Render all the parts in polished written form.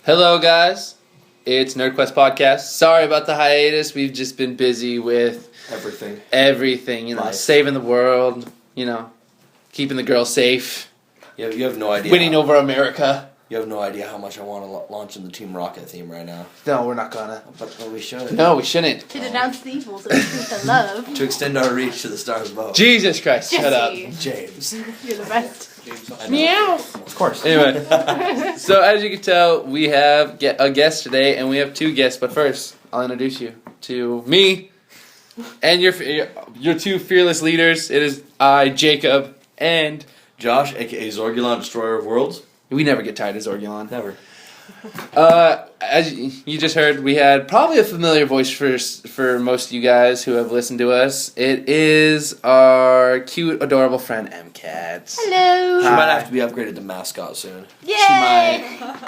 Hello, guys. It's Nerdquest Podcast. Sorry about the hiatus. We've just been busy with everything. Life. Saving the world. Keeping the girls safe. You have no idea. Winning over America. You have no idea how much I want to launch in the Team Rocket theme right now. No, we're not gonna. But we should. No, we shouldn't. To denounce the evils of truth and love. To extend our reach to the stars above. Jesus Christ! Jesse. Shut up, James. You're the best. Meow. Of course. Anyway, so as you can tell, we have a guest today, and we have two guests. But first, I'll introduce you to me and your two fearless leaders. It is I, Jacob, and Josh, aka Zorgulon, Destroyer of Worlds. we never get tired of Zorgulon. Never. As you just heard, we had probably a familiar voice for most of you guys who have listened to us. It is our cute, adorable friend, MCats. Hello. She Hi. might have to be upgraded to mascot soon. Yay. She might.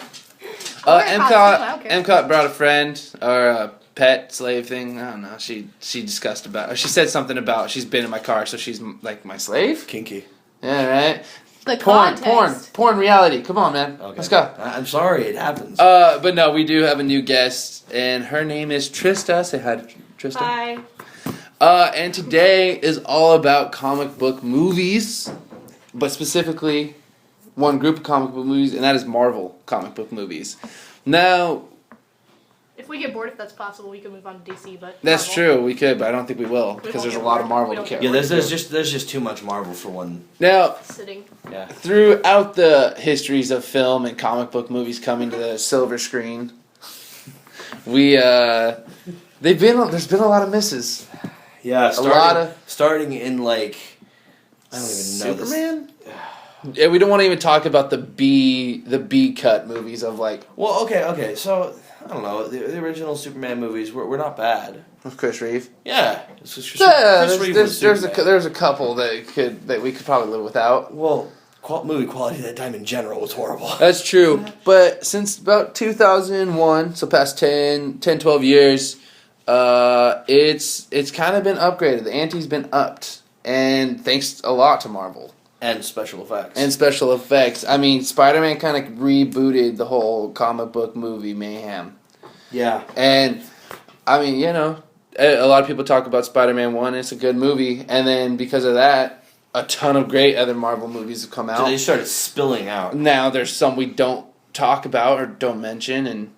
Or a costume, I don't care. MCAT brought a friend, or a pet slave thing. I don't know. She discussed about, or she said something about she's been in my car, so she's like my slave. Kinky. Yeah, right. The context. Porn reality. Come on, man. Okay. Let's go. I'm sorry, it happens. But no, we do have a new guest, and her name is Trista. Say hi to Trista. Hi. And today is all about comic book movies, but specifically one group of comic book movies, and that is Marvel comic book movies. Now, If we get bored, if that's possible, we can move on to DC. But that's Marvel. true. We could, but I don't think we will because won't there's a get lot of bored. Marvel We to don't care. Yeah, about. there's just too much Marvel for one. Now, Sitting. Yeah. throughout the histories of film and comic book movies coming to the silver screen, there's been a lot of misses. Yeah, lot of- starting in like I don't even know this. Superman. Yeah, we don't want to even talk about the B cut movies of like Well, okay, so I don't know. The original Superman movies were not bad. of Chris Reeve. Yeah, Yeah, Chris Reeve was Superman. there's a couple that we could probably live without. Well, movie quality at that time in general was horrible. That's true. But since about 2001, so past 10, 12 years, it's kind of been upgraded. The ante's been upped. And thanks a lot to Marvel. And special effects. I mean, Spider-Man kind of rebooted the whole comic book movie mayhem. Yeah. And, I mean, a lot of people talk about Spider-Man 1. It's a good movie. And then because of that, a ton of great other Marvel movies have come out. So they started spilling out. Now there's some we don't talk about or don't mention, and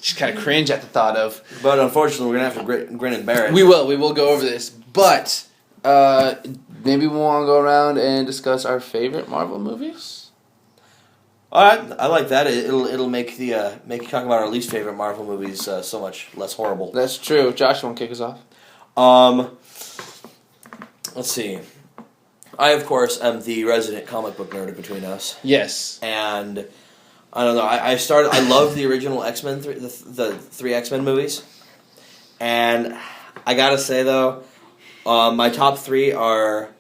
just kind of cringe at the thought of. But unfortunately, we're going to have to grin and bear it. We will go over this. But maybe we want to go around and discuss our favorite Marvel movies. All right, I like that. It'll make make talking about our least favorite Marvel movies so much less horrible. That's true. Josh, you want to kick us off? Let's see. I, of course, am the resident comic book nerd between us. Yes. And I don't know. I love the original X-Men, the three X-Men movies. And I gotta say, though, my top three are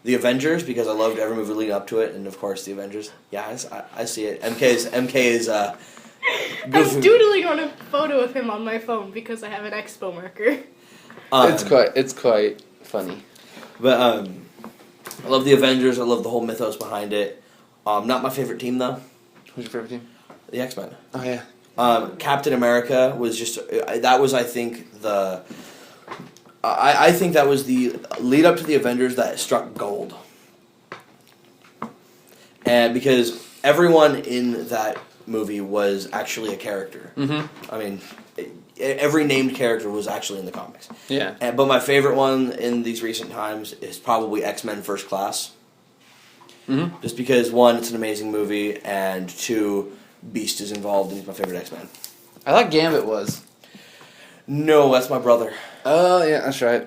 the Avengers, because I loved every movie leading up to it, and of course the Avengers. Yeah, I see it. MK is I'm doodling on a photo of him on my phone because I have an expo marker. It's quite funny. But I love the Avengers. I love the whole mythos behind it. Not my favorite team though. Who's your favorite team? The X-Men. Oh yeah. Captain America was just that was I think I think that was the lead up to the Avengers that struck gold. And because everyone in that movie was actually a character. Mm-hmm. I mean, every named character was actually in the comics. Yeah. But my favorite one in these recent times is probably X-Men First Class. Mm-hmm. Just because, one, it's an amazing movie, and two, Beast is involved, and he's my favorite X-Men. I thought Gambit was. No, that's my brother. Oh yeah, that's right.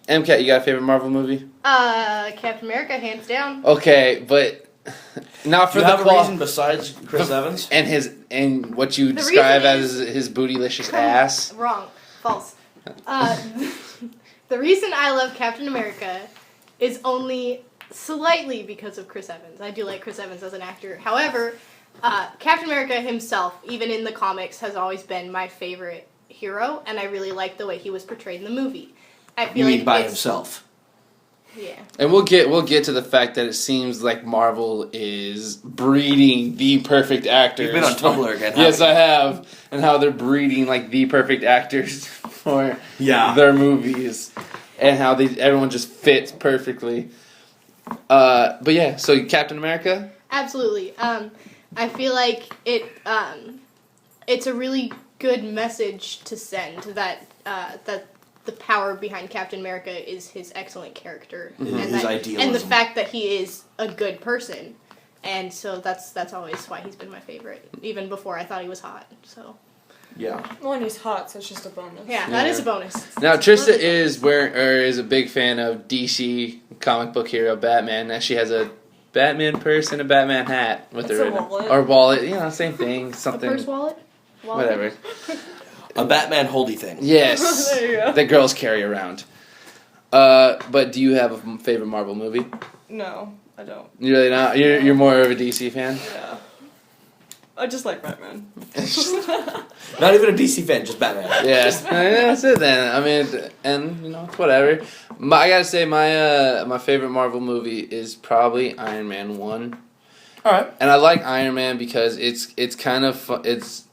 MCAT, you got a favorite Marvel movie? Captain America, hands down. Okay, but not for Do you the have a reason besides Chris Evans? and what you The describe reason as his bootylicious ass. Wrong. False. The reason I love Captain America is only slightly because of Chris Evans. I do like Chris Evans as an actor. However, Captain America himself, even in the comics, has always been my favorite hero, and I really like the way he was portrayed in the movie. I feel You mean like by it's- himself? Yeah. And we'll get to the fact that it seems like Marvel is breeding the perfect actors. You've been on Tumblr again. Yes, I have. And how they're breeding like the perfect actors for their movies, and how everyone just fits perfectly. But yeah, so Captain America. Absolutely. I feel like it's a really good message to send that the power behind Captain America is his excellent character and his idealism, and the fact that he is a good person, and so that's always why he's been my favorite, even before I thought he was hot. So. Yeah. Well, and he's hot, so it's just a bonus. Yeah, that is a bonus. Now Trista is a big fan of DC comic book hero Batman. Now she has a Batman purse and a Batman hat with It's her a wallet. or wallet. You know, same thing. Something. A purse wallet? Whatever. A Batman holdy thing. Yes. There you go. That girls carry around. But do you have a favorite Marvel movie? No, I don't. You really not? You're more of a DC fan? Yeah. I just like Batman. Not even a DC fan, just Batman. Yeah, that's it then. I mean, and it's whatever. I gotta say, my favorite Marvel movie is probably Iron Man 1. All right. And I like Iron Man because it's kind of fun. It's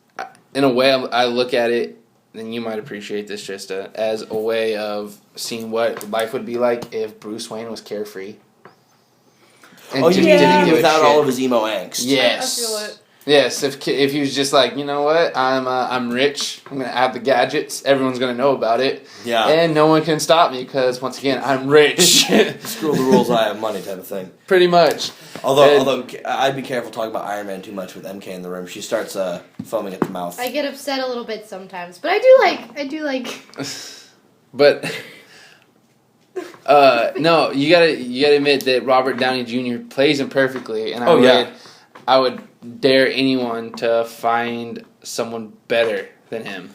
in a way I look at it, and you might appreciate this, Trista, as a way of seeing what life would be like if Bruce Wayne was carefree. And You just mean didn't give a without shit. all of his emo angst? Yes. I feel it. Yes, if he was just like, you know what, I'm rich, I'm gonna have the gadgets, everyone's gonna know about it, Yeah. and no one can stop me because once again I'm rich. Screw the rules, I have money type of thing. Pretty much. Although I'd be careful talking about Iron Man too much with MK in the room. She starts foaming at the mouth. I get upset a little bit sometimes, but I do like. But no, you gotta admit that Robert Downey Jr. plays him perfectly, and I would dare anyone to find someone better than him.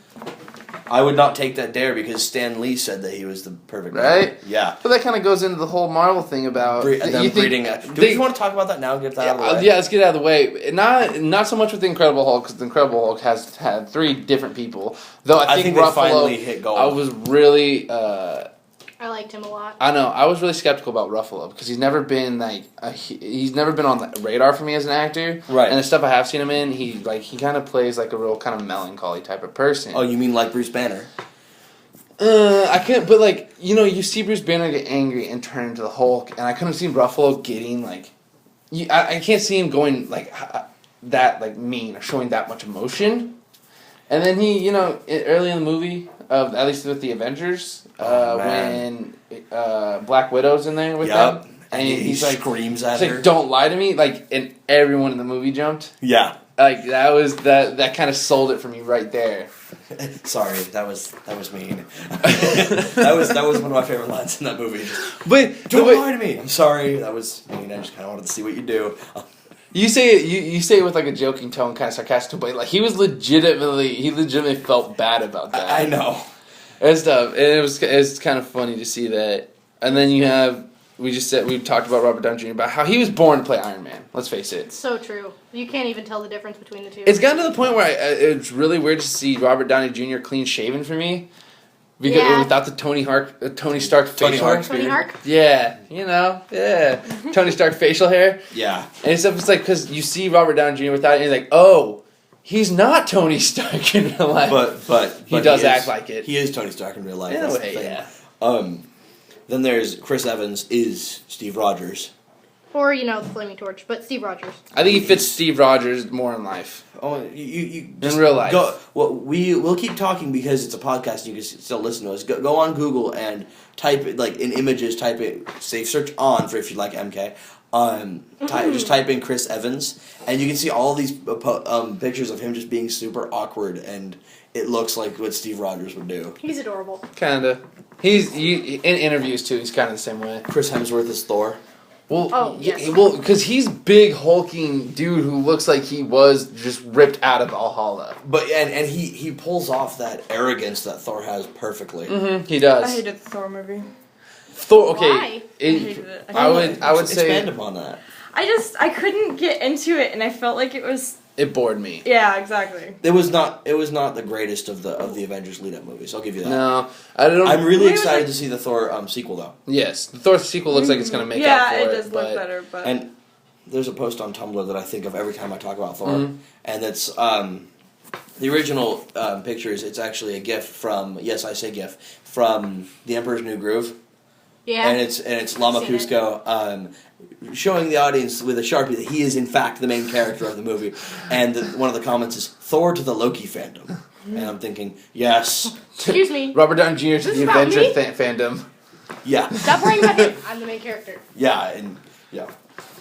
I would not take that dare because Stan Lee said that he was the perfect Right? man. Yeah. But that kind of goes into the whole Marvel thing about breeding. Do you want to talk about that now and get that out of the way? Yeah, let's get it out of the way. Not so much with the Incredible Hulk, because the Incredible Hulk has had 3 different people. Though I think they Ruffalo, finally hit gold. I was really. I liked him a lot. I know. I was really skeptical about Ruffalo because he's never been he's never been on the radar for me as an actor. Right. And the stuff I have seen him in, he kind of plays like a real kind of melancholy type of person. Oh, you mean like Bruce Banner? I couldn't, but you see Bruce Banner get angry and turn into the Hulk, and I couldn't see Ruffalo getting I can't see him going that mean or showing that much emotion. And then he, early in the movie, at least with the Avengers, when Black Widow's in there with them, and he screams at her. Like, "Don't lie to me!" And everyone in the movie jumped. Yeah. That kind of sold it for me right there. Sorry, that was mean. that was one of my favorite lines in that movie. But don't lie to me. I'm sorry, that was mean. I just kind of wanted to see what you do. You say it. You say it with a joking tone, kind of sarcastic, but he legitimately felt bad about that. I know. And stuff, and it's kind of funny to see that. And then you have we talked about Robert Downey Jr. about how he was born to play Iron Man. Let's face it. So true. You can't even tell the difference between the two. It's gotten to the point where it's really weird to see Robert Downey Jr. clean shaven for me. Because without the Tony Stark facial Tony Hark? Yeah, Tony Stark facial hair. Yeah. And stuff, it's because you see Robert Downey Jr. without it, and you're like, oh, he's not Tony Stark in real life. But he does act like it. He is Tony Stark in real life. In That's a way, the thing. yeah. Then there's Chris Evans is Steve Rogers. Or, the Flaming Torch, but Steve Rogers. I think he fits Steve Rogers more in life. Oh, you in real life. We'll keep talking because it's a podcast and you can still listen to us. Go on Google and type it, in images, type it, search on for if you like MK. Just type in Chris Evans and you can see all these pictures of him just being super awkward and it looks like what Steve Rogers would do. He's adorable. Kinda. In interviews too, he's kind of the same way. Chris Hemsworth is Thor. Well, because he's big hulking dude who looks like he was just ripped out of Valhalla. But and he pulls off that arrogance that Thor has perfectly. Mm-hmm, he does. I hated the Thor movie. Thor. Okay. Why? I hated it. I would say expand upon that. I couldn't get into it, and I felt like it was it bored me. Yeah, exactly. It was not the greatest of the Avengers lead-up movies. I'll give you that. No, I don't. I'm really It was excited like- to see the Thor sequel though. Yes, the Thor sequel looks like it's gonna make yeah, up for it it. does look but better, but And there's a post on Tumblr that I think of every time I talk about Thor, Mhm. and it's the original pictures. It's actually a GIF from GIF from The Emperor's New Groove. Yeah. And it's Lama I've seen it. Cusco showing the audience with a Sharpie that he is in fact the main character of the movie. And one of the comments is Thor to the Loki fandom. And I'm thinking, yes. Excuse me. Robert Downey Jr. to This the is about Avenger me? fandom. Yeah. Stop worrying about him. I'm the main character. Yeah, and yeah.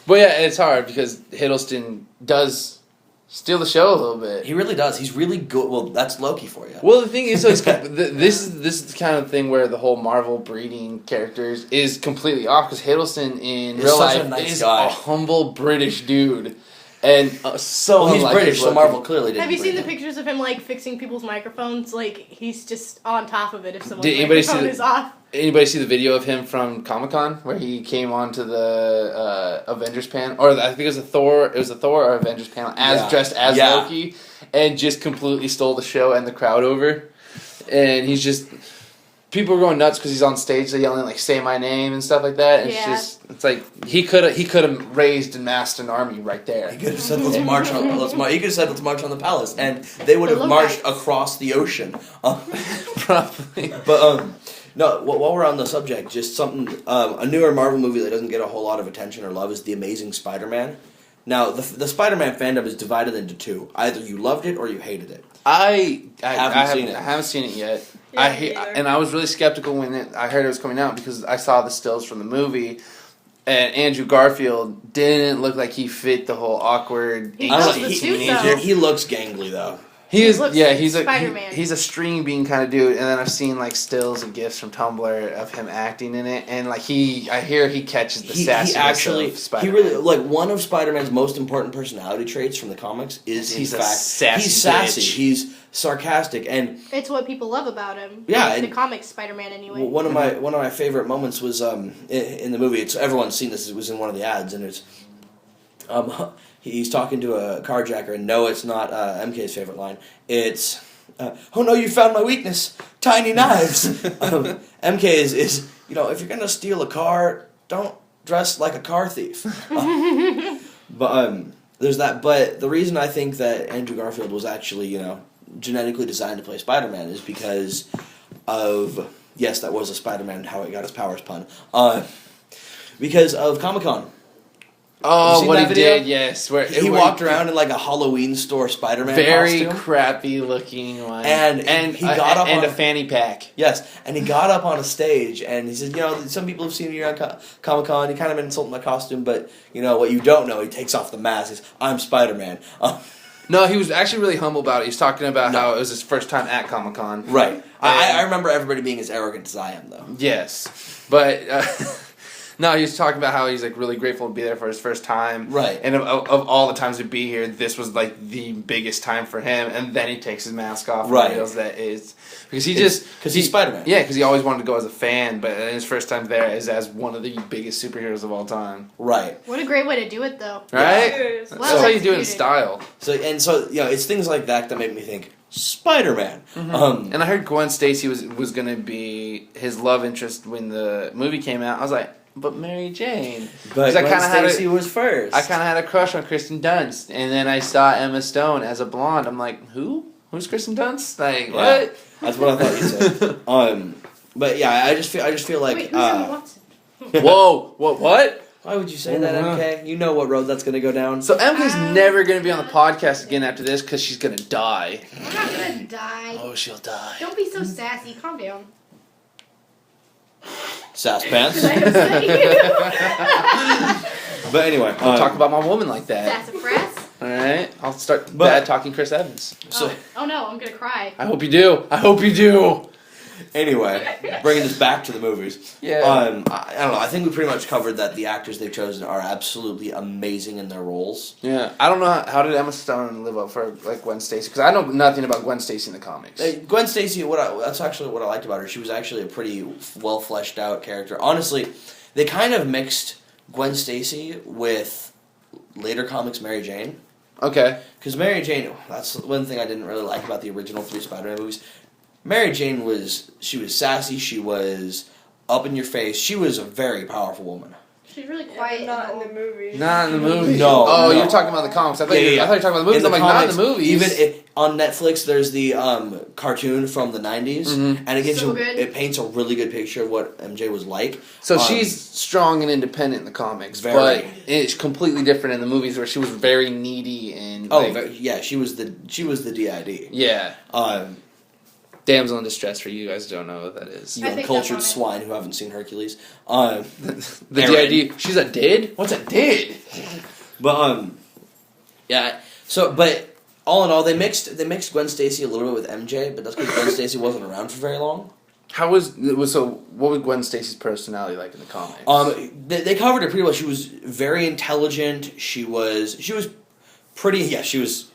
But yeah, it's hard because Hiddleston does steal the show a little bit. He really does. He's really good. Well, that's Loki for you. Well, the thing is, so this is the kind of thing where the whole Marvel breeding characters is completely off because Hiddleston in He's real such a life nice is guy. a humble British dude, and so Well, he's unlike British, his so look. Marvel clearly didn't Have you seen breed the him. pictures of him like fixing people's microphones? Like he's just on top of it if someone's Did anybody see microphone the- is off. Anybody see the video of him from Comic-Con where he came onto the Avengers panel, or I think it was a Thor or Avengers panel, Yeah. dressed as Yeah. Loki, and just completely stole the show and the crowd over, and he's just people are going nuts because he's on stage, they're yelling like "Say my name" and stuff like that. And Yeah. it's like he could have raised and massed an army right there. He could have said, "Let's march on." He could have said, "Let's march on the palace," and they would have The marched Lokites. across the ocean. Probably. But no. While we're on the subject, just something a newer Marvel movie that doesn't get a whole lot of attention or love is The Amazing Spider-Man. Now, the Spider-Man fandom is divided into two. Either you loved it or you hated it. I Haven't seen it. I haven't seen it yet. Yeah, me either. And I was really skeptical when I heard it was coming out because I saw the stills from the movie, and Andrew Garfield didn't look like he fit the whole awkward He I don't does know, the he, suit, he, though. he looks gangly though. He is, looks yeah. like He's Spider-Man. he's a string bean kind of dude, and then I've seen like stills and gifs from Tumblr of him acting in it, and like I hear he catches the He sassiness actually, of Spider-Man. he really like one of Spider-Man's most important personality traits from the comics is He's in a fact sassy he's sassy. bitch. He's sarcastic, and It's what people love about him. Yeah, In the and- comics, Spider-Man anyway. one of my favorite moments was in the movie. It's everyone's seen this. It was in one of the ads, and it's he's talking to a carjacker, and no, it's not MK's favorite line. It's oh no, you found my weakness, tiny knives. MK is if you're gonna steal a car, don't dress like a car thief. But there's that. But the reason I think that Andrew Garfield was actually genetically designed to play Spider-Man is because of yes, that was a Spider-Man how it got his powers pun. Because of Comic-Con. You Oh, seen what that he video? did, yes. Where He walked around in like a Halloween store Spider-Man very costume. crappy looking one, And he got up and on a fanny pack. Yes, and he got up on a stage and he said, some people have seen me around Comic-Con. He kind of insulted my costume, but what you don't know, he takes off the mask. He says, I'm Spider-Man. No, he was actually really humble about it. He was talking about how it was his first time at Comic-Con. Right. I remember everybody being as arrogant as I am, though. Yes, but no, he was talking about how he's like really grateful to be there for his first time. Right. And of all the times to be here, this was like the biggest time for him. And then he takes his mask off Right. and reveals that is because Because he's Spider-Man. Yeah, because he always wanted to go as a fan, but his first time there is as one of the biggest superheroes of all time. Right. What a great way to do it, though. Right? Cheers. That's Well how you do it in executed. style. So it's things like that make me think Spider-Man. And I heard Gwen Stacy was going to be his love interest when the movie came out. I was like, but Mary Jane. But 'Cause I Gwen kinda had Stacy was first. I kind of had a crush on Kristen Dunst, and then I saw Emma Stone as a blonde. I'm like, who? Who's Kristen Dunst? Like, Yeah. what? That's what I thought you said. But yeah, I just feel like. Wait, who's Emma Watson? Whoa! What? Why would you say that, MK? You know what road that's gonna go down. So MK's never gonna be on the podcast again after this because she's gonna die. I'm not gonna die. Oh, she'll die. Don't be so sassy. Calm down. Sass pants. Did I upset you? But anyway, Don't talk about my woman like that. Sassafras? All right, I'll start But- bad talking Chris Evans. So Oh no, I'm gonna cry. I hope you do. I hope you do. anyway, bringing this back to the movies. Yeah. I don't know. I think we pretty much covered that the actors they've chosen are absolutely amazing in their roles. Yeah, I don't know how did Emma Stone live up for like Gwen Stacy because I know nothing about Gwen Stacy in the comics. Gwen Stacy, that's actually what I liked about her. She was actually a pretty well fleshed out character. Honestly, they kind of mixed Gwen Stacy with later comics Mary Jane. Okay. Because Mary Jane, that's one thing I didn't really like about the original 3 Spider-Man movies. Mary Jane was sassy, she was up in your face, she was a very powerful woman. She's really Yeah, quiet. but not in the movie. Not in the movie. No. Oh, No. you're talking about the comics. I thought, Yeah, you were talking about the movies. I'm like, not in the movies. Even on Netflix, there's the cartoon from the 90s, Mhm. and it gives So good. it paints a really good picture of what MJ was like. So she's strong and independent in the comics, Very. but it's completely different in the movies where she was very needy and Yeah, she was the DID. yeah, Um, damsel in distress. For you guys who don't know what that is. you I think uncultured that's on it. swine who haven't seen Hercules. The Aaron. DID. She's a did. What's a did? But yeah. So, but all in all, they mixed Gwen Stacy a little bit with MJ, but that's because Gwen Stacy wasn't around for very long. What was Gwen Stacy's personality like in the comics? They covered it pretty well. She was very intelligent. She was pretty. Yeah, she was.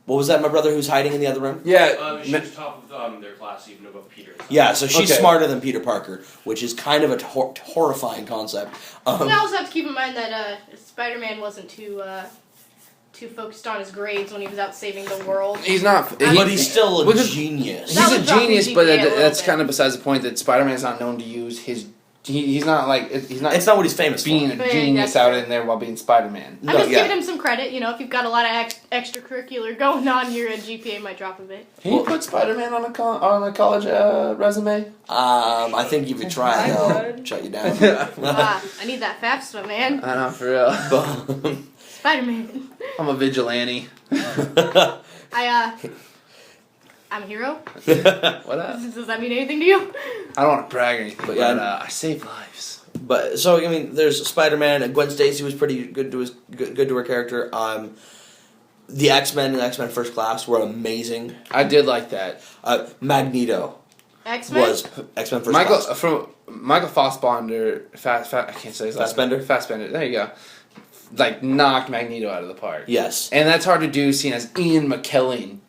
What was that? My brother who's hiding in the other room. Yeah, She was top of their class, even above Peter. Yeah, so she's Okay. smarter than Peter Parker, which is kind of a horrifying concept. You also have to keep in mind that Spider-Man wasn't too focused on his grades when he was out saving the world. he's not. but he's still a Because- genius. That He's a was dropping genius, but GPA a little that's bit. kind of besides the point. That Spider-Man's not known to use his. He's not like he's not. It's not what he's famous being for. a Yeah, genius that's out true. in there while being Spider-Man. No, I'm just yeah. giving him some credit. You know, if you've got a lot of extracurricular going on, your GPA might drop a bit. Can you put Spider-Man on a college resume? I think if you try, I they'll would. shut you down. I need that FAFSA, man. I know, for real. But, Spider-Man. I'm a vigilante. I'm a hero. What up? Does that mean anything to you? I don't want to brag or anything, But but, yeah. I save lives. But so I mean, there's Spider-Man. And Gwen Stacy was pretty good to good to her character. The X-Men and X-Men First Class were amazing. I did like that. Magneto X-Men? was X-Men First Class. Michael Fassbender, I can't say his last name. Fassbender? Fassbender. There you go. Like knocked Magneto out of the park. Yes. And that's hard to do, seeing as Ian McKellen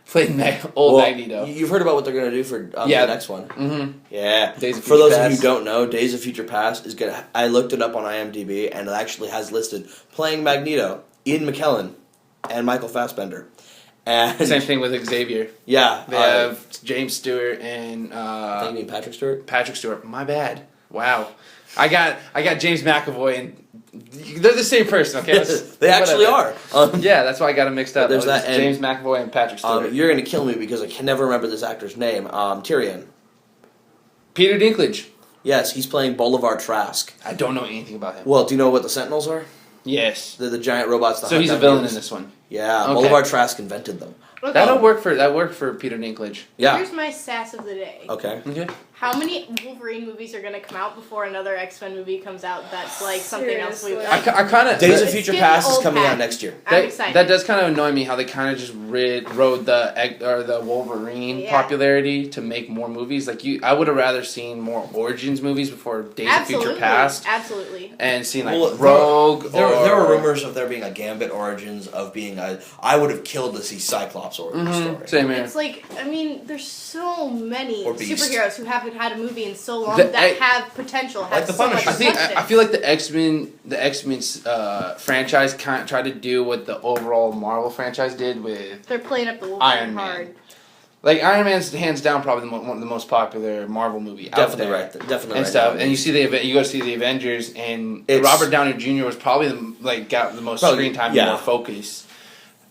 played old Well, Magneto. You've heard about what they're gonna do for Yeah. the next one. Mm-hmm. Yeah. Days of For Future those of you Past. who don't know, Days of Future Past is gonna. I looked it up on IMDb, and it actually has listed playing Magneto, Ian McKellen, and Michael Fassbender. And Same thing with Xavier. yeah, They have James Stewart and I think you mean Patrick Stewart. Patrick Stewart. My bad. Wow. I got James McAvoy, and they're the same person. Okay, They actually whatever. are. Yeah, that's why I got them mixed up. There's It was that, and- James McAvoy and Patrick Stewart. You're gonna kill me because I can never remember this actor's name. Tyrion. Peter Dinklage. Yes, he's playing Bolivar Trask. I don't know anything about him. Well, do you know what the Sentinels are? Yes. They're the giant robots. That So hunt he's a down villain in humans. this one. Yeah, Okay. Bolivar Trask invented them. Okay. That worked for Peter Dinklage. Yeah. Here's my sass of the day. Okay. Okay. How many Wolverine movies are going to come out before another X-Men movie comes out that's like something else we Seriously. I kind of Days of It's Future getting Past is old coming hat. out next year. I'm excited. That does kind of annoy me how they kind of just rode the Wolverine Yeah. popularity to make more movies. Like I would have rather seen more Origins movies before Days Absolutely. of Future Past Absolutely. and seen like Well, Rogue. There or, were rumors of there being a Gambit Origins of being I would have killed to see Cyclops origin story. Same here. It's like, I mean, there's so many Or Beast. superheroes who haven't had a movie in so long The that have potential, have Like the so much Punisher. I feel like the X-Men franchise kind of tried to do what the overall Marvel franchise did with they're playing up the Wolverine Iron Man. hard. like Iron Man's hands down probably one of the most popular Marvel movie out Definitely there. right. Definitely And right. stuff, and you see you go see the Avengers, and It's- Robert Downey Jr. was probably got the most Probably, screen time, yeah. and more focus.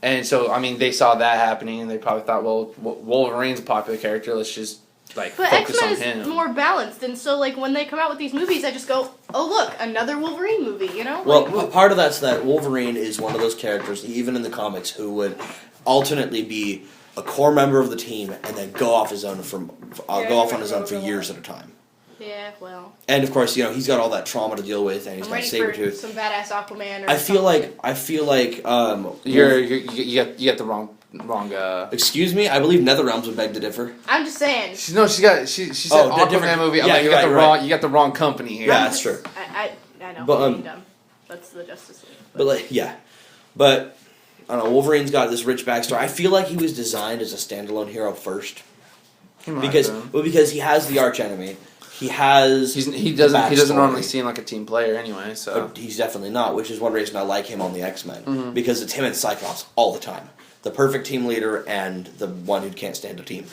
And so, I mean, they saw that happening, and they probably thought, well, Wolverine's a popular character. Let's just But focus X-Men on is him. more balanced, and so like when they come out with these movies, I just go, oh look, another Wolverine movie, you know? Well, Like, part of that's that Wolverine is one of those characters, even in the comics, who would alternately be a core member of the team and then go off his own go off on his own for years at a time. yeah, well, And of course, he's got all that trauma to deal with, and he's I'm got ready for Sabretooth. some badass Aquaman. Or I feel something. like you got the wrong. Excuse me, I believe NetherRealms would beg to differ. I'm just saying. She said Oh, they're Aquaman different. movie. I'm Yeah, like, you you're got the right, wrong. right. You got the wrong company here. Yeah, I'm that's just- true. I know. But, I'm being dumb. That's the Justice League. But but I don't know. Wolverine's got this rich backstory. I feel like he was designed as a standalone hero first. He might Because have been. because he has the arch enemy. he has. He doesn't backstory. normally seem like a team player anyway. So But he's definitely not, which is one reason I like him on the X-Men. Mm-hmm. Because it's him and Cyclops all the time. The perfect team leader and the one who can't stand a team.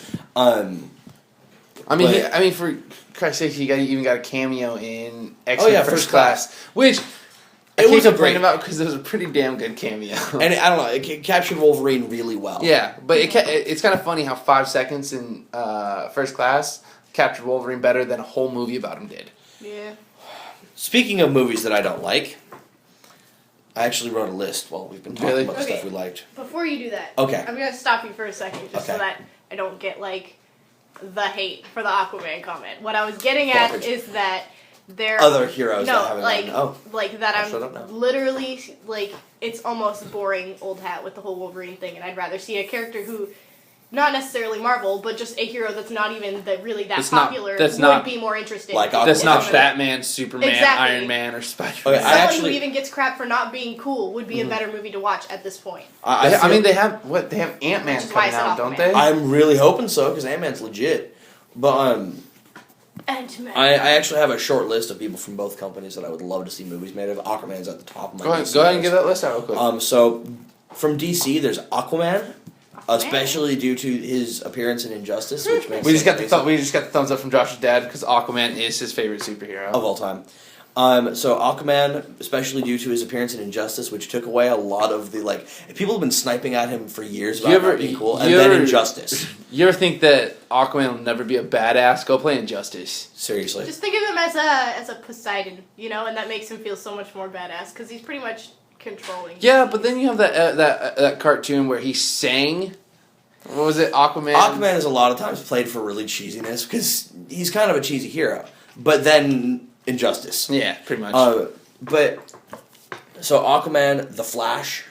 For Christ's sake, he even got a cameo in X-Men First Class, which I It can't was a complain great- about because it was a pretty damn good cameo. And I don't know, it captured Wolverine really well. Yeah, but it's kind of funny how 5 seconds in First Class captured Wolverine better than a whole movie about him did. Yeah. Speaking of movies that I don't like, I actually wrote a list while we've been talking Really? about the Okay. stuff we liked. Before you do that, Okay. I'm gonna stop you for a second just so Okay. that I don't get like the hate for the Aquaman comment. What I was getting at Garbage. is that there Other heroes no that haven't like gotten- like that I'll shut up now. I'm literally like it's almost boring old hat with the whole Wolverine thing, and I'd rather see a character who. Not necessarily Marvel, but just a hero that's not even that popular would be more interesting. Like That's Aquaman. not Batman, Superman, Exactly. Iron Man, or Spider-Man. Okay, Someone actually- who even gets crap for not being cool would be a better movie to watch at this point. I feel- they have Ant-Man Which is why I coming said out, don't Aquaman. they? I'm really hoping so, because Ant-Man's legit. But, Ant-Man. I actually have a short list of people from both companies that I would love to see movies made of. Aquaman's at the top of my Go ahead list. and give that list out real quick. So, from DC, there's Aquaman, especially due to his appearance in Injustice, which makes we just him got amazing the thumbs up from Josh's dad because Aquaman is his favorite superhero. of all time. So Aquaman, especially due to his appearance in Injustice, which took away a lot of the people have been sniping at him for years about not being cool, and then Injustice. You ever think that Aquaman will never be a badass? Go play Injustice. Seriously. Just think of him as a Poseidon, and that makes him feel so much more badass because he's pretty much controlling. Yeah, but then you have that cartoon where he sang. What was it? Aquaman. Aquaman is a lot of times played for really cheesiness because he's kind of a cheesy hero, but then Injustice. Yeah, pretty much. But so Aquaman, the Flash.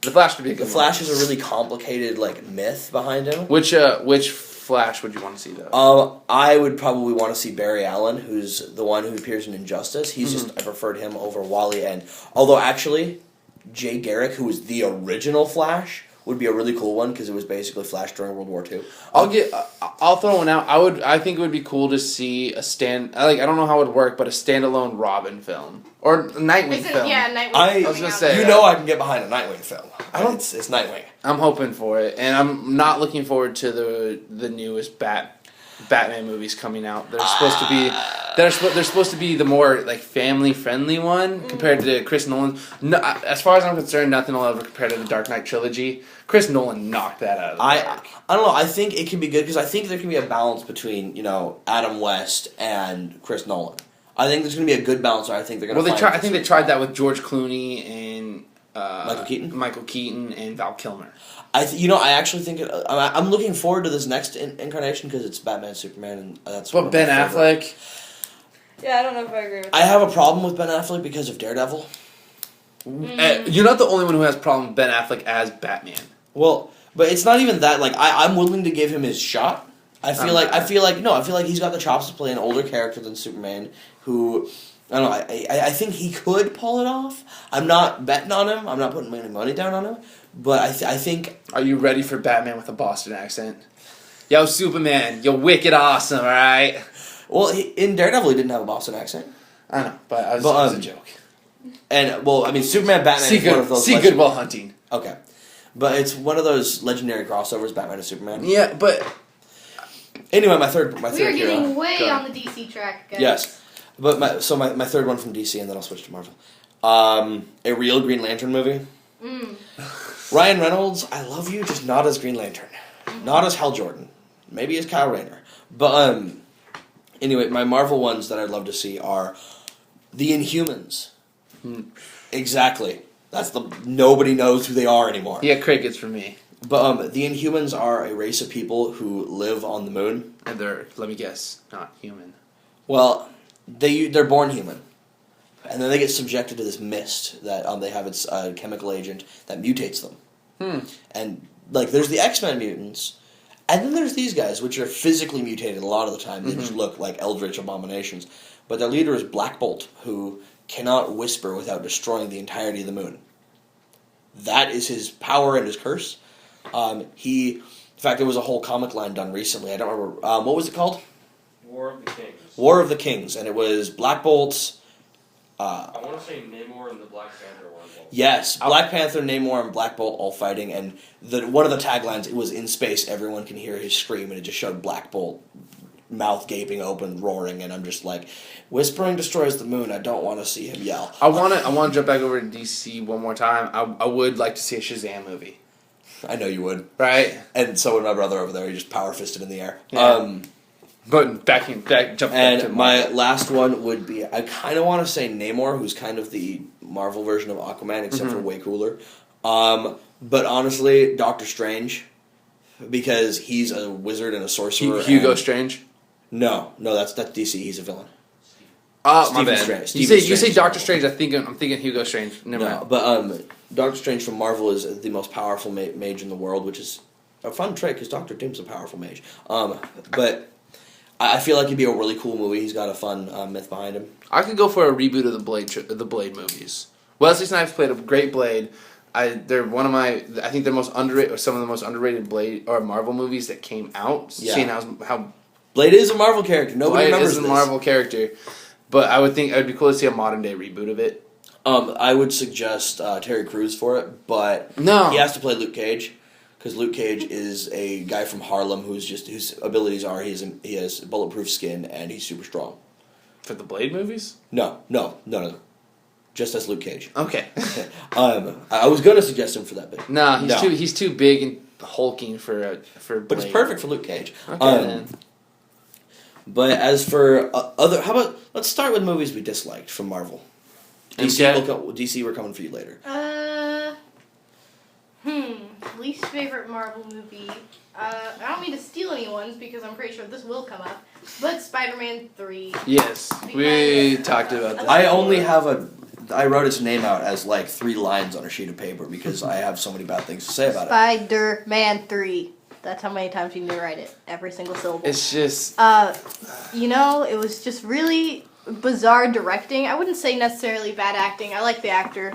The Flash would be a good The Flash is a really complicated myth behind him. Which Flash would you want to see though? I would probably want to see Barry Allen, who's the one who appears in Injustice. He's Mm-hmm. just I preferred him over Wally, and although actually Jay Garrick, who was the original Flash, would be a really cool one because it was basically Flash during World War II. I'll throw one out. I think it would be cool to see I don't know how it would work, but a standalone Robin film or Nightwing film. Nightwing. I was gonna say, I can get behind a Nightwing film. don't- It's Nightwing. I'm hoping for it, and I'm not looking forward to the newest Batman movies coming out. They're supposed to be they're supposed to be the more family friendly one compared to Chris Nolan. No, as far as I'm concerned, nothing will ever compare to the Dark Knight trilogy. Chris Nolan knocked that out of the park. I don't know. I think it can be good because I think there can be a balance between Adam West and Chris Nolan. I think there's going to be a good balance. I think they're going to. I think they tried that with George Clooney and Michael Keaton? and Val Kilmer. I actually think I'm looking forward to this next incarnation because it's Batman, Superman, and that's. But Ben Affleck. Yeah, I don't know if I agree with that. I have a problem with Ben Affleck because of Daredevil. You're not the only one who has a problem with Ben Affleck as Batman. Well, but it's not even that. I'm willing to give him his shot. I feel like he's got the chops to play an older character than Superman. Who I don't know. I think he could pull it off. I'm not betting on him. I'm not putting any money down on him. But I think. Are you ready for Batman with a Boston accent? Yo, Superman, you're wicked awesome, all right? Well, in Daredevil, he didn't have a Boston accent. I know, but it was a joke. And Superman, Batman is one of those. See Good Will Hunting. Okay, but it's one of those legendary crossovers, Batman and Superman. Yeah, but anyway, my third We are hero. getting way Go on the DC track, guys. Yes, but my third one from DC, and then I'll switch to Marvel. A real Green Lantern movie. Ryan Reynolds, I love you, just not as Green Lantern, not as Hal Jordan, maybe as Kyle Rayner. But anyway, my Marvel ones that I'd love to see are the Inhumans. Exactly. That's nobody knows who they are anymore. yeah, crickets for me. But the Inhumans are a race of people who live on the moon. And they're, let me guess, not human. Well, they're born human, and then they get subjected to this mist that they have its chemical agent that mutates them. And there's the X-Men mutants, and then there's these guys which are physically mutated a lot of the time. They just look like eldritch abominations. But their leader is Black Bolt, who cannot whisper without destroying the entirety of the moon. That is his power and his curse. In fact, there was a whole comic line done recently. I don't remember what was it called. War of the Kings. War of the Kings, and it was Black Bolt's. I want to say Namor and the Black Panther were involved. Yes, Black Panther, Namor, and Black Bolt all fighting, and one of the taglines, it was in space, everyone can hear his scream, and it just showed Black Bolt, mouth gaping open, roaring, and I'm just like, whispering destroys the moon, I don't want to see him yell. I want to jump back over to DC one more time. I would like to see a Shazam movie. I know you would. Right? And so would my brother over there, he just power fisted in the air. Yeah. But jump back to And my last one would be, I kind of want to say Namor, who's kind of the Marvel version of Aquaman, except for way cooler. But honestly, Doctor Strange, because he's a wizard and a sorcerer. Hugo Strange? No, that's DC. He's a villain. Oh, Stephen my bad. Strange. You say Doctor Strange. I'm thinking Hugo Strange. Never mind. But Doctor Strange from Marvel is the most powerful mage in the world, which is a fun trait because Doctor Doom's a powerful mage. But I feel like it'd be a really cool movie. He's got a fun myth behind him. I could go for a reboot of the Blade movies. Wesley Snipes played a great Blade. They're one of my. I think they're most underrated, or some of the most underrated Blade or Marvel movies that came out. Yeah. Seeing how Blade is a Marvel character. Nobody Blade remembers is a this. Marvel character, but I would think it would be cool to see a modern day reboot of it. I would suggest Terry Crews for it, but No. he has to play Luke Cage because Luke Cage is a guy from Harlem whose abilities are he has bulletproof skin and he's super strong. For the Blade movies? No. Just as Luke Cage. Okay. I was gonna suggest him for that bit. No, he's too big and hulking for Blade. But it's perfect for Luke Cage. Okay, then. But as for how about let's start with movies we disliked from Marvel. DC, we're coming for you later. Least favorite Marvel movie. I don't mean to steal anyone's because I'm pretty sure this will come up. But Spider-Man 3. Yes, we talked about this. I wrote its name out as like 3 lines on a sheet of paper because I have so many bad things to say about it. Spider-Man 3. That's how many times you need to write it. Every single syllable. It's just... it was just really bizarre directing. I wouldn't say necessarily bad acting. I like the actor.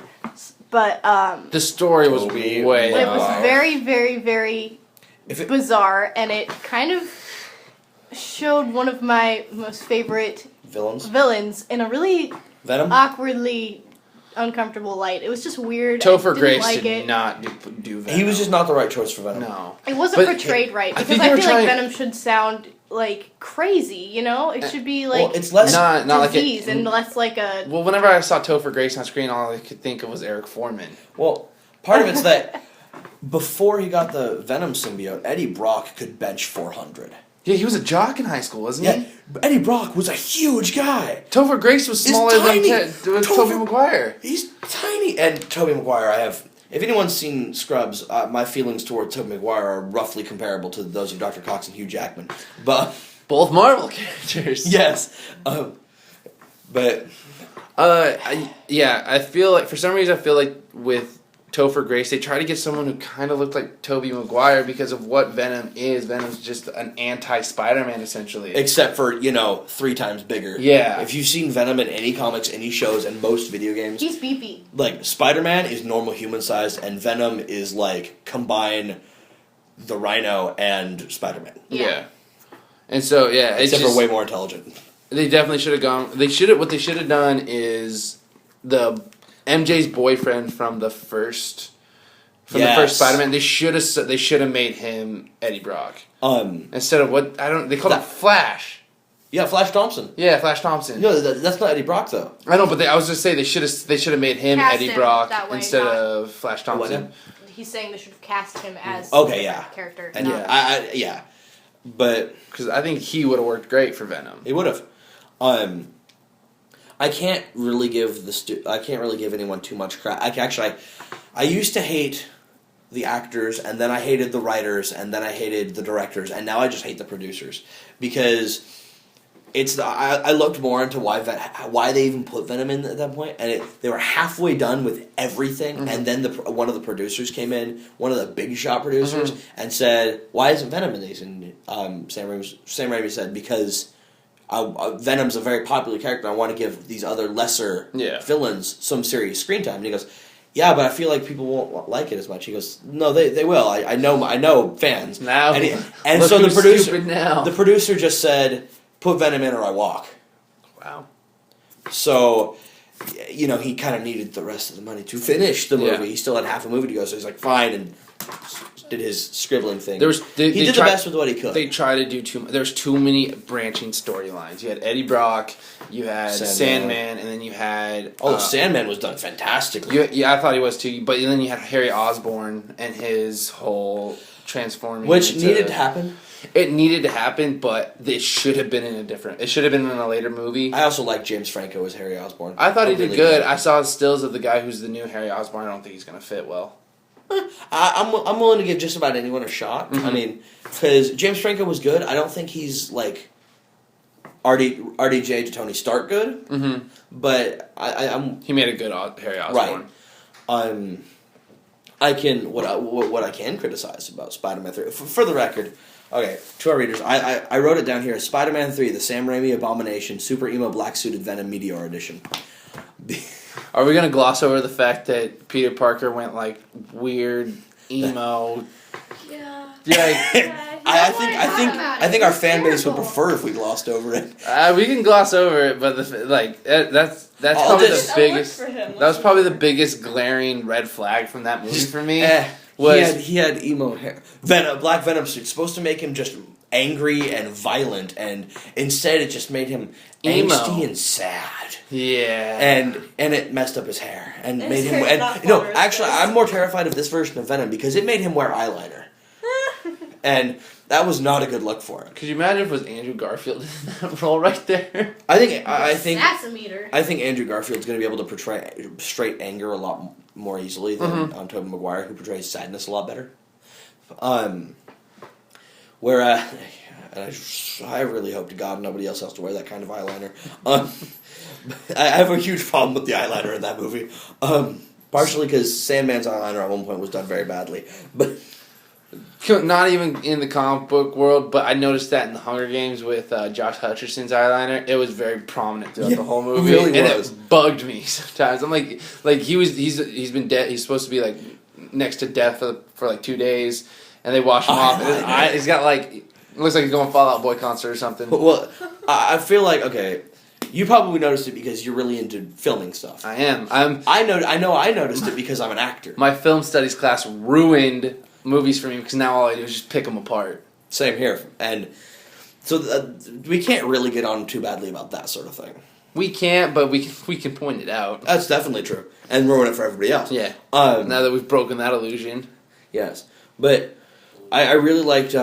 But, the story was way it was off. very, very, very bizarre. And it kind of showed one of my most favorite villains in a really Venom? awkwardly uncomfortable light. It was just weird. Topher I Grace didn't did not do Venom. He was just not the right choice for Venom. No. It wasn't portrayed right because think I they were feel like trying- Venom should sound like crazy, you know? It should be like it's less not like disease and less like a... Well, whenever I saw Topher Grace on screen, all I could think of was Eric Foreman. Well, part of it's that before he got the Venom symbiote, Eddie Brock could bench 400. Yeah, he was a jock in high school, wasn't he? Yeah, but Eddie Brock was a huge guy. Topher Grace was smaller than Tobey Maguire. He's tiny. And Tobey Maguire, if anyone's seen Scrubs, my feelings toward Tobey Maguire are roughly comparable to those of Dr. Cox and Hugh Jackman. But Both Marvel characters. yes. But... I feel like, for some reason, with Topher Grace, they try to get someone who kind of looked like Tobey Maguire because of what Venom is. Venom's just an anti-Spider-Man, essentially. Except for, 3 times bigger. Yeah. If you've seen Venom in any comics, any shows, and most video games... He's beefy. Like, Spider-Man is normal human-sized, and Venom is, like, combine the Rhino and Spider-Man. Yeah. And so, yeah. Except for way more intelligent. They definitely should have gone... What they should have done is the... MJ's boyfriend from the first Spider-Man. They should have made him Eddie Brock instead of they called him Flash. Yeah, Flash Thompson. Yeah, Flash Thompson. No, that's not Eddie Brock though. I know, but I was just saying they should have made him Cast Eddie him Brock that way, instead not- of Flash Thompson. He's saying they should have cast him as Okay, a yeah. character. And not- but Because I think he would have worked great for Venom. he would have. I can't really give anyone too much crap. I used to hate the actors, and then I hated the writers, and then I hated the directors, and now I just hate the producers because I looked more into why they even put Venom in at that point, and they were halfway done with everything, and then one of the producers came in, one of the big shot producers, and said, "Why isn't Venom in these?" And Sam Raimi said, "Because Venom's a very popular character. I want to give these other lesser villains some serious screen time." And he goes, "Yeah, but I feel like people won't like it as much." He goes, "No, they will. I know fans." Now, and so the producer just said, put Venom in or I walk. Wow. So, he kind of needed the rest of the money to finish the movie. Yeah. He still had half a movie to go, so he's like, fine, and did his scribbling thing. He did the best with what he could. They tried to do there's too many branching storylines. You had Eddie Brock, you had Sandman, and then you had... Sandman was done fantastically. Yeah, I thought he was too, but then you had Harry Osborn and his whole transforming... Which needed to happen. It needed to happen, but it should have been it should have been in a later movie. I also like James Franco as Harry Osborn. I thought he did good. I saw stills of the guy who's the new Harry Osborn. I don't think he's going to fit well. I'm willing to give just about anyone a shot. Mm-hmm. I mean, because James Franco was good. I don't think he's like RDJ to Tony Stark good. Mm-hmm. But I'm He made a good Harry Osborn. right. I can what I can criticize about Spider-Man 3 for the record. Okay, to our readers, I wrote it down here. Spider-Man 3, the Sam Raimi Abomination, Super Emo Black Suited Venom Meteor Edition. Are we gonna gloss over the fact that Peter Parker went like weird emo? Yeah. Yeah, I think our fan base would prefer if we glossed over it. we can gloss over it, but that's probably the biggest. That was probably the biggest glaring red flag from that movie for me. He had emo hair. Black Venom suit supposed to make him just angry and violent, and instead it just made him Emo. angsty and sad. Yeah, And it messed up his hair and His made him. hair's And, not no, flutter, actually, so- I'm more terrified of this version of Venom because it made him wear eyeliner, and that was not a good look for him. could you imagine if it was Andrew Garfield in that role right there? I think Sassimeter. I think Andrew Garfield's going to be able to portray straight anger a lot more easily than Tobey Maguire, who portrays sadness a lot better. Whereas, I really hope to God nobody else has to wear that kind of eyeliner. I have a huge problem with the eyeliner in that movie. Partially because Sandman's eyeliner at one point was done very badly, but Not even in the comic book world, but I noticed that in the Hunger Games with Josh Hutcherson's eyeliner, it was very prominent throughout the whole movie, really and was. it bugged me sometimes. I'm like he's been dead. He's supposed to be like next to death for like 2 days, and they wash him off. And his eye, he's got like looks like he's going Fall Out Boy concert or something. well, I feel like okay. You probably noticed it because you're really into filming stuff. I am. I know. I noticed it because I'm an actor. My film studies class ruined movies for me because now all I do is just pick them apart. Same here, and so we can't really get on too badly about that sort of thing. We can't, but we can point it out. That's definitely true, and ruin it for everybody else. Yeah. Now Now that we've broken that illusion. yes, but I really liked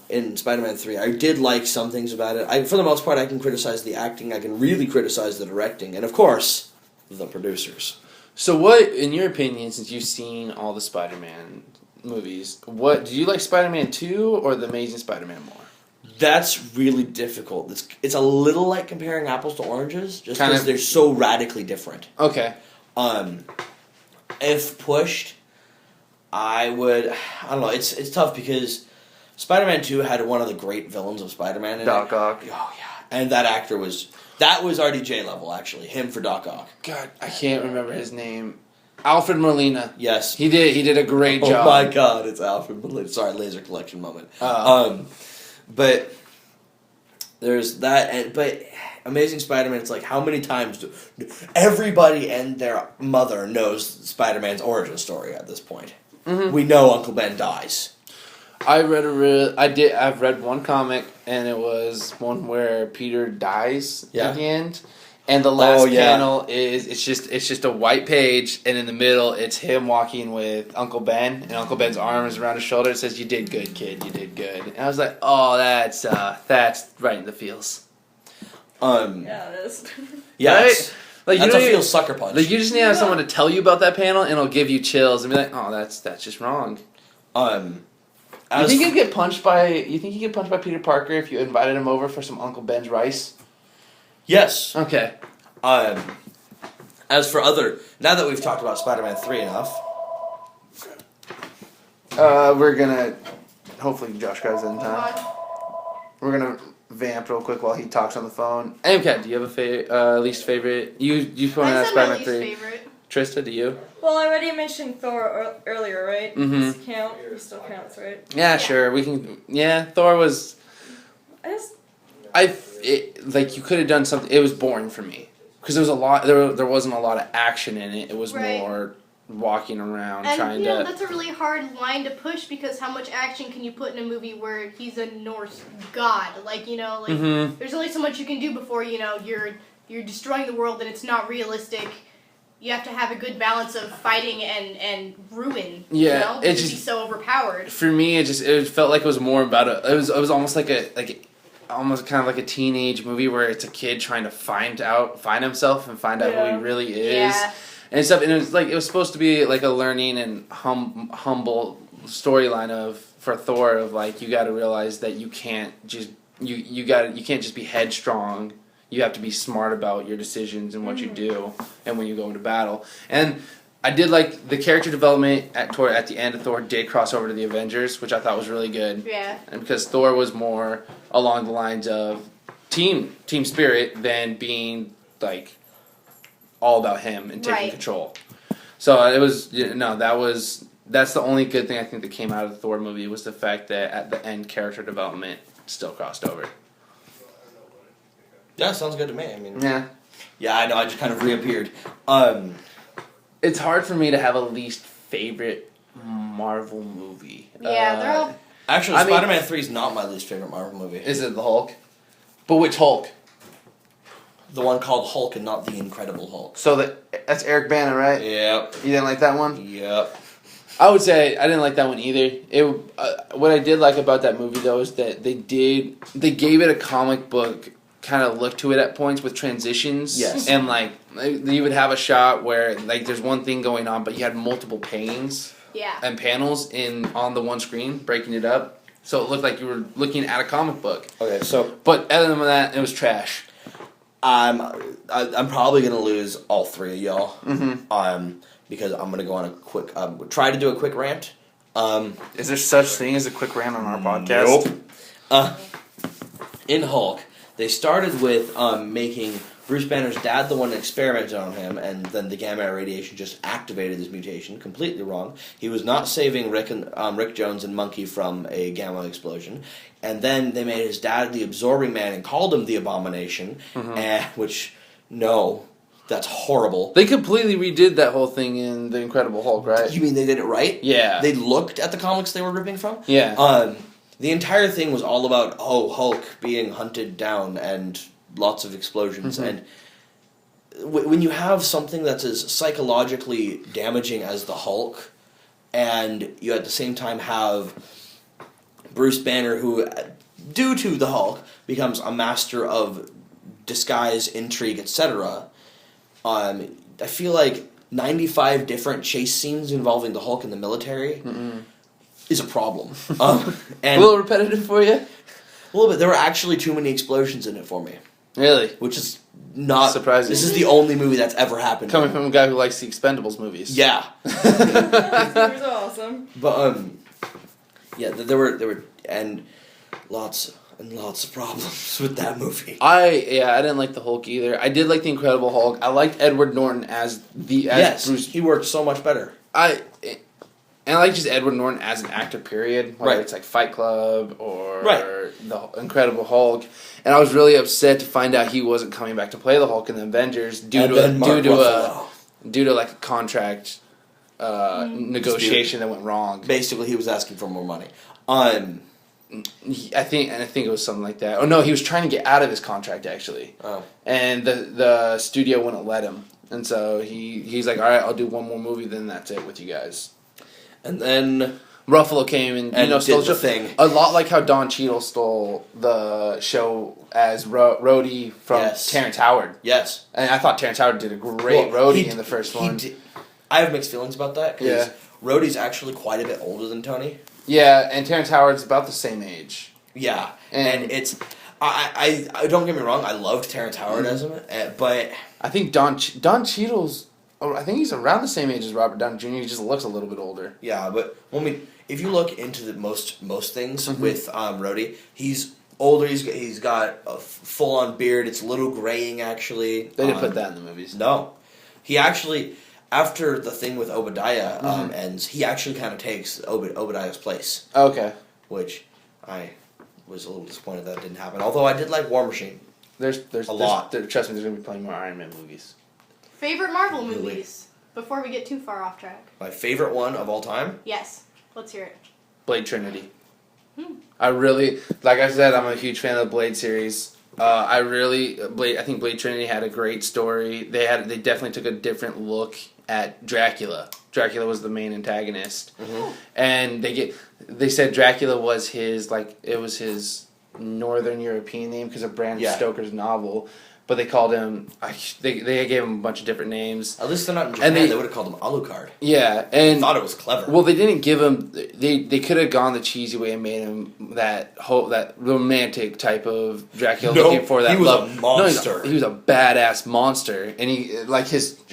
in Spider-Man 3. I did like some things about it. For the most part, I can criticize the acting. I can really criticize the directing, and of course, the producers. So, what, in your opinion, since you've seen all the Spider-Man movies, what do you like Spider-Man 2 or the Amazing Spider-Man more? That's really difficult. It's a little like comparing apples to oranges, just Kind because of. they're so radically different. Okay. If pushed, I don't know. It's tough because Spider-Man 2 had one of the great villains of Spider-Man in Doc it. Ock. Oh yeah, and that actor was RDJ level actually. Him for Doc Ock. God, I can't remember his name. Alfred Molina. Yes. He did a great Oh job. my God, it's Alfred Molina. Sorry, laser collection moment. But there's that. But Amazing Spider-Man, it's like how many times do everybody and their mother knows Spider-Man's origin story at this point? Mm-hmm. We know Uncle Ben dies. I've read one comic, and it was one where Peter dies at the end. And the last panel is it's just a white page, and in the middle it's him walking with Uncle Ben, and Uncle Ben's arm is around his shoulder. It says, "You did good, kid. You did good." And I was like, "Oh, that's right in the feels." Yeah, it is. Yes. Like That's you a know, feel sucker punch. like you just need to have someone to tell you about that panel, and it'll give you chills and be like, "Oh, that's just wrong." You think you'd get punched by Peter Parker if you invited him over for some Uncle Ben's rice? Yes. Okay. As for now that we've talked about Spider-Man 3 enough, We're gonna hopefully Josh grabs it in time. We're gonna vamp real quick while he talks on the phone. MCAT, do you have a least favorite? You pointed out I said my Spider-Man least 3. favorite. Trista, do you? Well, I already mentioned Thor earlier, right? Mhm. Does it count? It still counts, right? Yeah, sure. We can. Yeah, Thor was. I just. I you could have done something. It was boring for me because there was a lot. There wasn't a lot of action in it. It was more walking around trying to. That's a really hard line to push because how much action can you put in a movie where he's a Norse god? There's only so much you can do before you're destroying the world and it's not realistic. You have to have a good balance of fighting and ruin. Yeah, because he's so overpowered. For me, it felt like it was more about it was almost almost kind of like a teenage movie where it's a kid trying to find himself and find out who he really is and stuff. And it was supposed to be like a learning and humble storyline for Thor of like you got to realize that you can't just you can't just be headstrong. You have to be smart about your decisions and what you do and when you go into battle. And I did like the character development at the end of Thor did cross over to the Avengers, which I thought was really good. Yeah. And because Thor was more along the lines of team spirit than being like all about him and taking control. So it was that's the only good thing I think that came out of the Thor movie was the fact that at the end character development still crossed over. Yeah, sounds good to me. I mean, yeah, I know. I just kind of reappeared. It's hard for me to have a least favorite Marvel movie. Yeah, they're all. Actually, Spider-Man 3 is not my least favorite Marvel movie. Is it the Hulk? But which Hulk? The one called Hulk and not the Incredible Hulk. So that's Eric Bana, right? Yep. You didn't like that one? Yep. I would say I didn't like that one either. What I did like about that movie though is that they gave it a comic book kind of look to it at points with transitions. Yes. And like you would have a shot where like there's one thing going on, but you had multiple panes. Yeah. And panels on the one screen, breaking it up, so it looked like you were looking at a comic book. Okay, so but other than that, it was trash. I'm probably gonna lose all three of y'all. Mm-hmm. Because I'm gonna go on a quick try to do a quick rant. Is there such thing as a quick rant on our podcast? Nope. In Hulk, they started with making Bruce Banner's dad the one that experimented on him, and then the gamma radiation just activated his mutation. Completely wrong. He was not saving Rick Jones and Monkey from a gamma explosion. And then they made his dad the Absorbing Man and called him the Abomination, that's horrible. They completely redid that whole thing in The Incredible Hulk, right? You mean they did it right? Yeah. They looked at the comics they were ripping from? Yeah. The entire thing was all about, Hulk being hunted down and lots of explosions. And when you have something that's as psychologically damaging as the Hulk, and you at the same time have Bruce Banner, who, due to the Hulk, becomes a master of disguise, intrigue, etc., I feel like 95 different chase scenes involving the Hulk in the military is a problem. And a little repetitive for you? A little bit. There were actually too many explosions in it for me. Really? Which is not surprising. This is the only movie that's ever happened. Coming from a guy who likes the Expendables movies. Yeah. This movie's awesome. But there were and lots of problems with that movie. I didn't like the Hulk either. I did like the Incredible Hulk. I liked Edward Norton as Bruce. He worked so much better. I like just Edward Norton as an actor, period. Whether it's like Fight Club or the Incredible Hulk. And I was really upset to find out he wasn't coming back to play the Hulk in the Avengers due to like a contract negotiation that went wrong. Basically, he was asking for more money. I think it was something like that. Oh no, he was trying to get out of his contract actually. Oh. And the studio wouldn't let him. And so he's like, all right, I'll do one more movie, then that's it with you guys. And then Ruffalo came and stole the thing. A lot like how Don Cheadle stole the show as Rhodey from Terrence Howard. Yes. And I thought Terrence Howard did a great Rhodey in the first one. I have mixed feelings about that because Rhodey's actually quite a bit older than Tony. Yeah, and Terrence Howard's about the same age. Yeah, and it's I don't get me wrong, I loved Terrence Howard as him, but I think Don Cheadle's. I think he's around the same age as Robert Downey Jr. He just looks a little bit older. Yeah, but if you look into the most things with Rhodey, he's older. He's got a full on beard. It's a little graying actually. They didn't put that in the movies. No, he actually. After the thing with Obadiah ends, he actually kind of takes Obadiah's place. Okay. Which I was a little disappointed that didn't happen. Although I did like War Machine. There's A lot. Trust me, there's gonna be plenty more Iron Man movies. Favorite Marvel Really? movies? Before we get too far off track. My favorite one of all time? Yes. Let's hear it. Blade Trinity. Hmm. I really, like I said, I'm a huge fan of the Blade series. I think Blade Trinity had a great story. They definitely took a different look at Dracula. Dracula was the main antagonist, and they said Dracula was his Northern European name because of Bram Stoker's novel. But they called him. They gave him a bunch of different names. At least they're not in Japan. They would have called him Alucard. Yeah, and I thought it was clever. Well, they didn't give him. They could have gone the cheesy way and made him that romantic type of Dracula looking for that he was love. a monster. No, he was a badass monster, and he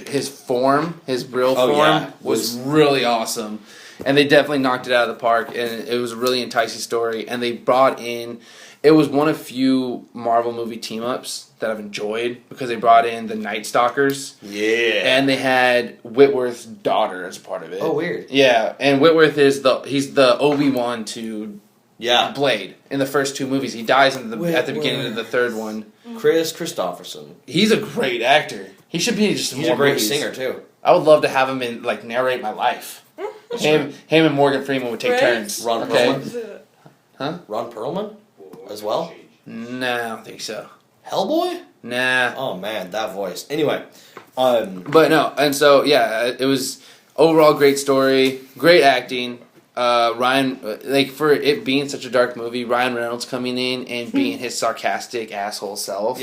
his form, his real form was really awesome, and they definitely knocked it out of the park, and it was a really enticing story, and they brought in. It was one of few Marvel movie team-ups that I've enjoyed because they brought in the Night Stalkers. Yeah. And they had Whitworth's daughter as a part of it. Oh, weird. Yeah, and Whitworth he's the Obi-Wan to Blade in the first two movies. He dies at the beginning of the third one. Chris Christopherson. He's a great actor. He should be just He's more a great movies. singer, too. I would love to have him in narrate my life. him and Morgan Freeman would take Right? turns. Ron okay? Perlman? Huh? Ron Perlman? As well? Nah, I don't think so. Hellboy? Nah. Oh man, that voice. Anyway, but no, and so yeah, it was overall great story, great acting. Ryan, for it being such a dark movie, Ryan Reynolds coming in and being his sarcastic asshole self,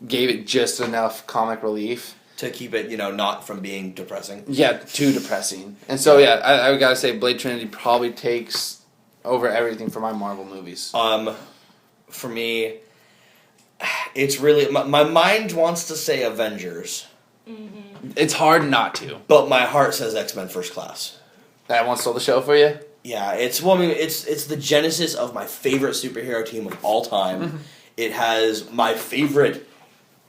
gave it just enough comic relief to keep it, not from being depressing. Yeah, too depressing. And so I gotta say, Blade Trinity probably takes over everything for my Marvel movies. For me, it's really my mind wants to say Avengers. Mm-hmm. It's hard not to, but my heart says X-Men First Class. That one stole the show for you. Yeah, it's the genesis of my favorite superhero team of all time. Mm-hmm. It has my favorite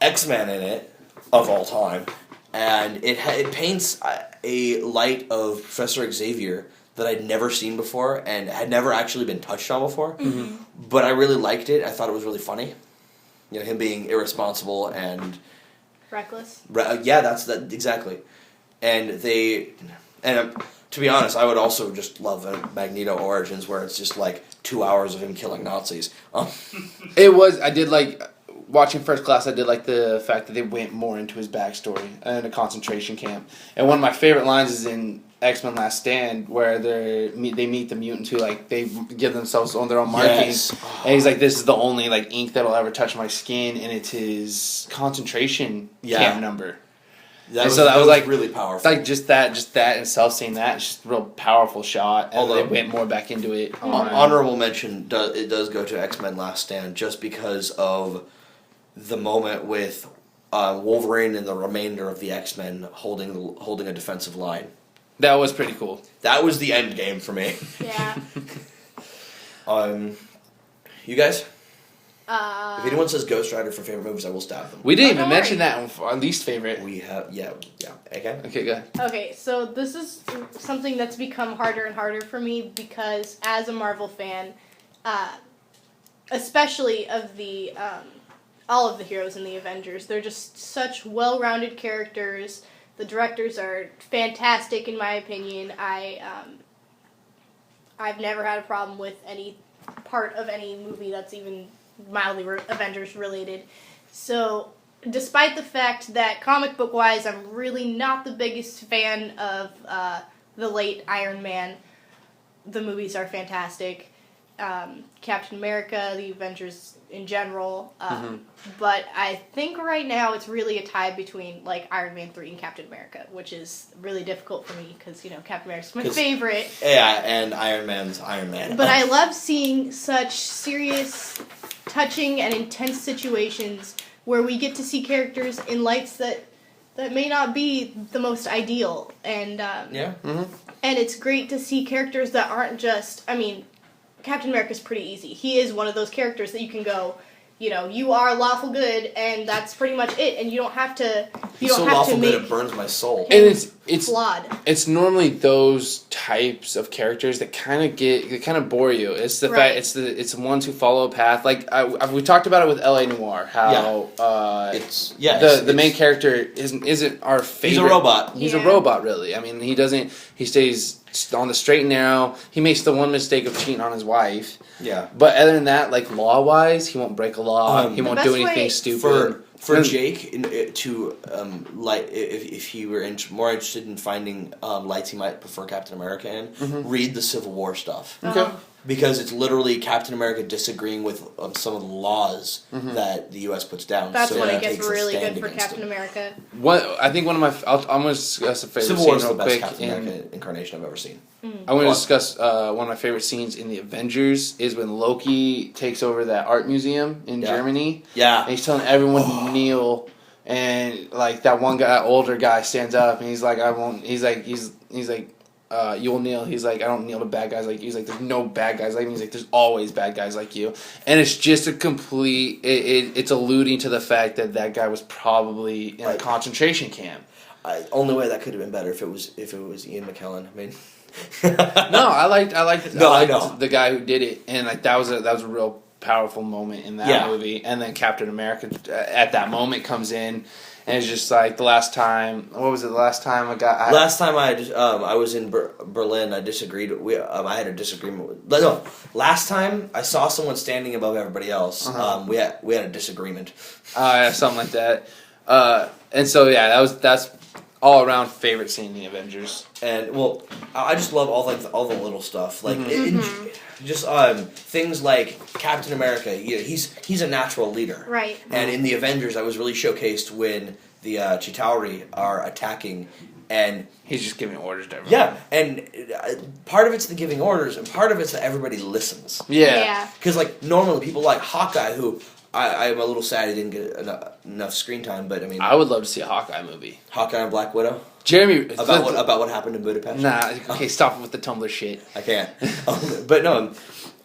X-Men in it of all time, and it paints a light of Professor Xavier that I'd never seen before and had never actually been touched on before. Mm-hmm. But I really liked it. I thought it was really funny. Him being irresponsible and reckless. That's that exactly. And to be honest, I would also just love a Magneto Origins where it's just like 2 hours of him killing Nazis. It was. I did like watching First Class. I did like the fact that they went more into his backstory and a concentration camp. And one of my favorite lines is in X-Men Last Stand, where they meet the mutants who they give themselves on their own markings, and he's like, "This is the only ink that'll ever touch my skin," and it's his concentration camp number. That was really powerful. Just that, and saying that, it's just a real powerful shot. And they went more back into it. Honorable mention, it does go to X-Men Last Stand just because of the moment with Wolverine and the remainder of the X-Men holding a defensive line. That was pretty cool. That was the end game for me. Yeah. You guys? If anyone says Ghost Rider for favorite movies, I will stab them. We didn't even mention that one for our least favorite. We have, yeah. Okay. Okay, go ahead. Okay, so this is something that's become harder and harder for me because as a Marvel fan, especially of the all of the heroes in the Avengers, they're just such well-rounded characters. The directors are fantastic, in my opinion. I've never had a problem with any part of any movie that's even mildly Avengers related. So, despite the fact that comic book wise, I'm really not the biggest fan of the late Iron Man. The movies are fantastic. Captain America, the Avengers in general. But I think right now it's really a tie between Iron Man 3 and Captain America, which is really difficult for me because, Captain America's my favorite. Yeah, and Iron Man's Iron Man. But I love seeing such serious, touching, and intense situations where we get to see characters in lights that may not be the most ideal. And, and it's great to see characters that aren't just, Captain America's pretty easy. He is one of those characters that you can go, you are lawful good, and that's pretty much it. And you don't have to. He's so lawful good it burns my soul. And it's flawed. It's normally those types of characters that kind of bore you. It's the fact it's the ones who follow a path. Like we talked about it with L.A. Noire. How the main character isn't our favorite. He's a robot. He's a robot, really. I mean, he stays on the straight and narrow. He makes the one mistake of cheating on his wife. Yeah. But other than that, like law-wise, he won't break a law. He won't do anything stupid. For Jake, if he were more interested in finding lights he might prefer Captain America in, read the Civil War stuff. Okay. Because it's literally Captain America disagreeing with some of the laws that the U.S. puts down. That's when it gets really good for Captain America. I think one of my... I'm going to discuss a favorite Civil scene War is real the best quick. Captain America incarnation I've ever seen. I'm going to discuss one of my favorite scenes in the Avengers is when Loki takes over that art museum in Germany. Yeah. And he's telling everyone to kneel, and like that one guy, older guy, stands up and he's like, I won't. He's like, you'll kneel. He's like, I don't kneel to bad guys like you. He's like, there's no bad guys like me. He's like, there's always bad guys like you. And it's just a complete. It's alluding to the fact that guy was probably in a concentration camp. Only way that could have been better if it was Ian McKellen. I mean. No, I liked know. the guy who did it, and like that was a real powerful moment in that movie. And then Captain America at that moment comes in, and it's just like the last time. What was it? The last time Last time I was in Berlin, I disagreed. I had a disagreement. Last time I saw someone standing above everybody else. We had a disagreement. Something like that. And so that's all around favorite scene in the Avengers. And I just love all the little stuff, like things like Captain America. He's a natural leader, right? And in the Avengers, I was really showcased when the Chitauri are attacking, and he's just giving orders to everyone. Yeah, and part of it's the giving orders, and part of it's that everybody listens. Yeah, because like normally people like Hawkeye, who I'm a little sad he didn't get enough screen time, but I mean, I would love to see a Hawkeye movie. Hawkeye and Black Widow. Jeremy, about what happened in Budapest. Nah, okay, stop with the Tumblr shit. I can't. But no,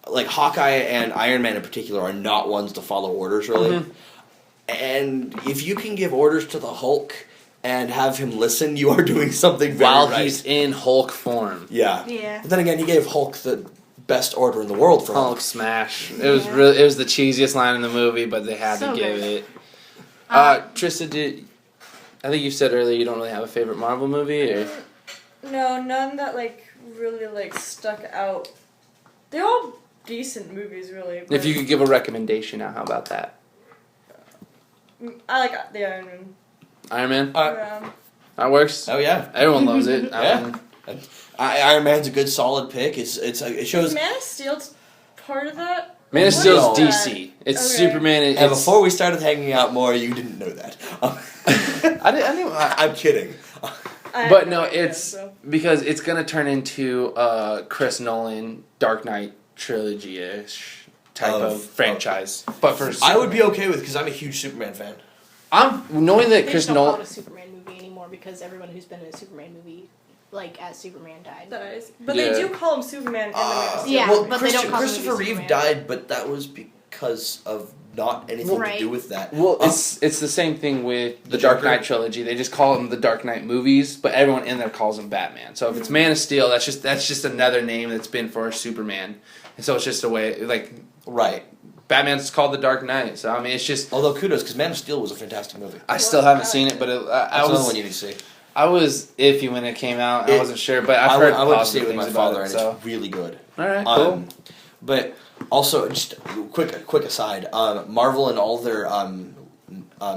like Hawkeye and Iron Man in particular are not ones to follow orders really. And if you can give orders to the Hulk and have him listen, you are doing something very while right. He's in Hulk form. Yeah. But then again, he gave Hulk the best order in the world for Hulk smash. It was really. It was the cheesiest line in the movie, but they had to give it. Trista, I think you said earlier you don't really have a favorite Marvel movie, or? No, none that really stuck out. They're all decent movies, really. But If you could give a recommendation now, how about that? I like the Iron Man. Iron Man? Yeah. That works? Oh, yeah. Everyone loves it. Iron Man's a good solid pick. It shows... Is Man of Steel part of that? Man of Steel's What is DC. It's Okay. Superman. And before we started hanging out more, you didn't know that. I'm kidding. But no, it's because it's gonna turn into Chris Nolan Dark Knight trilogy-ish type of franchise. But for I would be okay with because I'm a huge Superman fan. I'm knowing that They Chris just don't call Nolan. it a Superman movie anymore because everyone who's been in a Superman movie, as Superman died. But they do call him Superman in the Man of Steel. Yeah, well, but they don't call him Christopher Reeve Superman. died, but that was because of not anything to do with that. Well, it's the same thing with the Dark Knight trilogy. They just call them the Dark Knight movies, but everyone in there calls him Batman. So if it's Man of Steel, that's just another name that's been for Superman, and so it's just a way right. Batman's called the Dark Knight. So I mean, it's just. Although kudos, because Man of Steel was a fantastic movie. I still haven't seen it, but that's another one you need to see. I was iffy when it came out. I wasn't sure, but I've heard I went to see positive it with my things father, about it, and it's really good. All right, cool. But also, just quick aside, Marvel and all their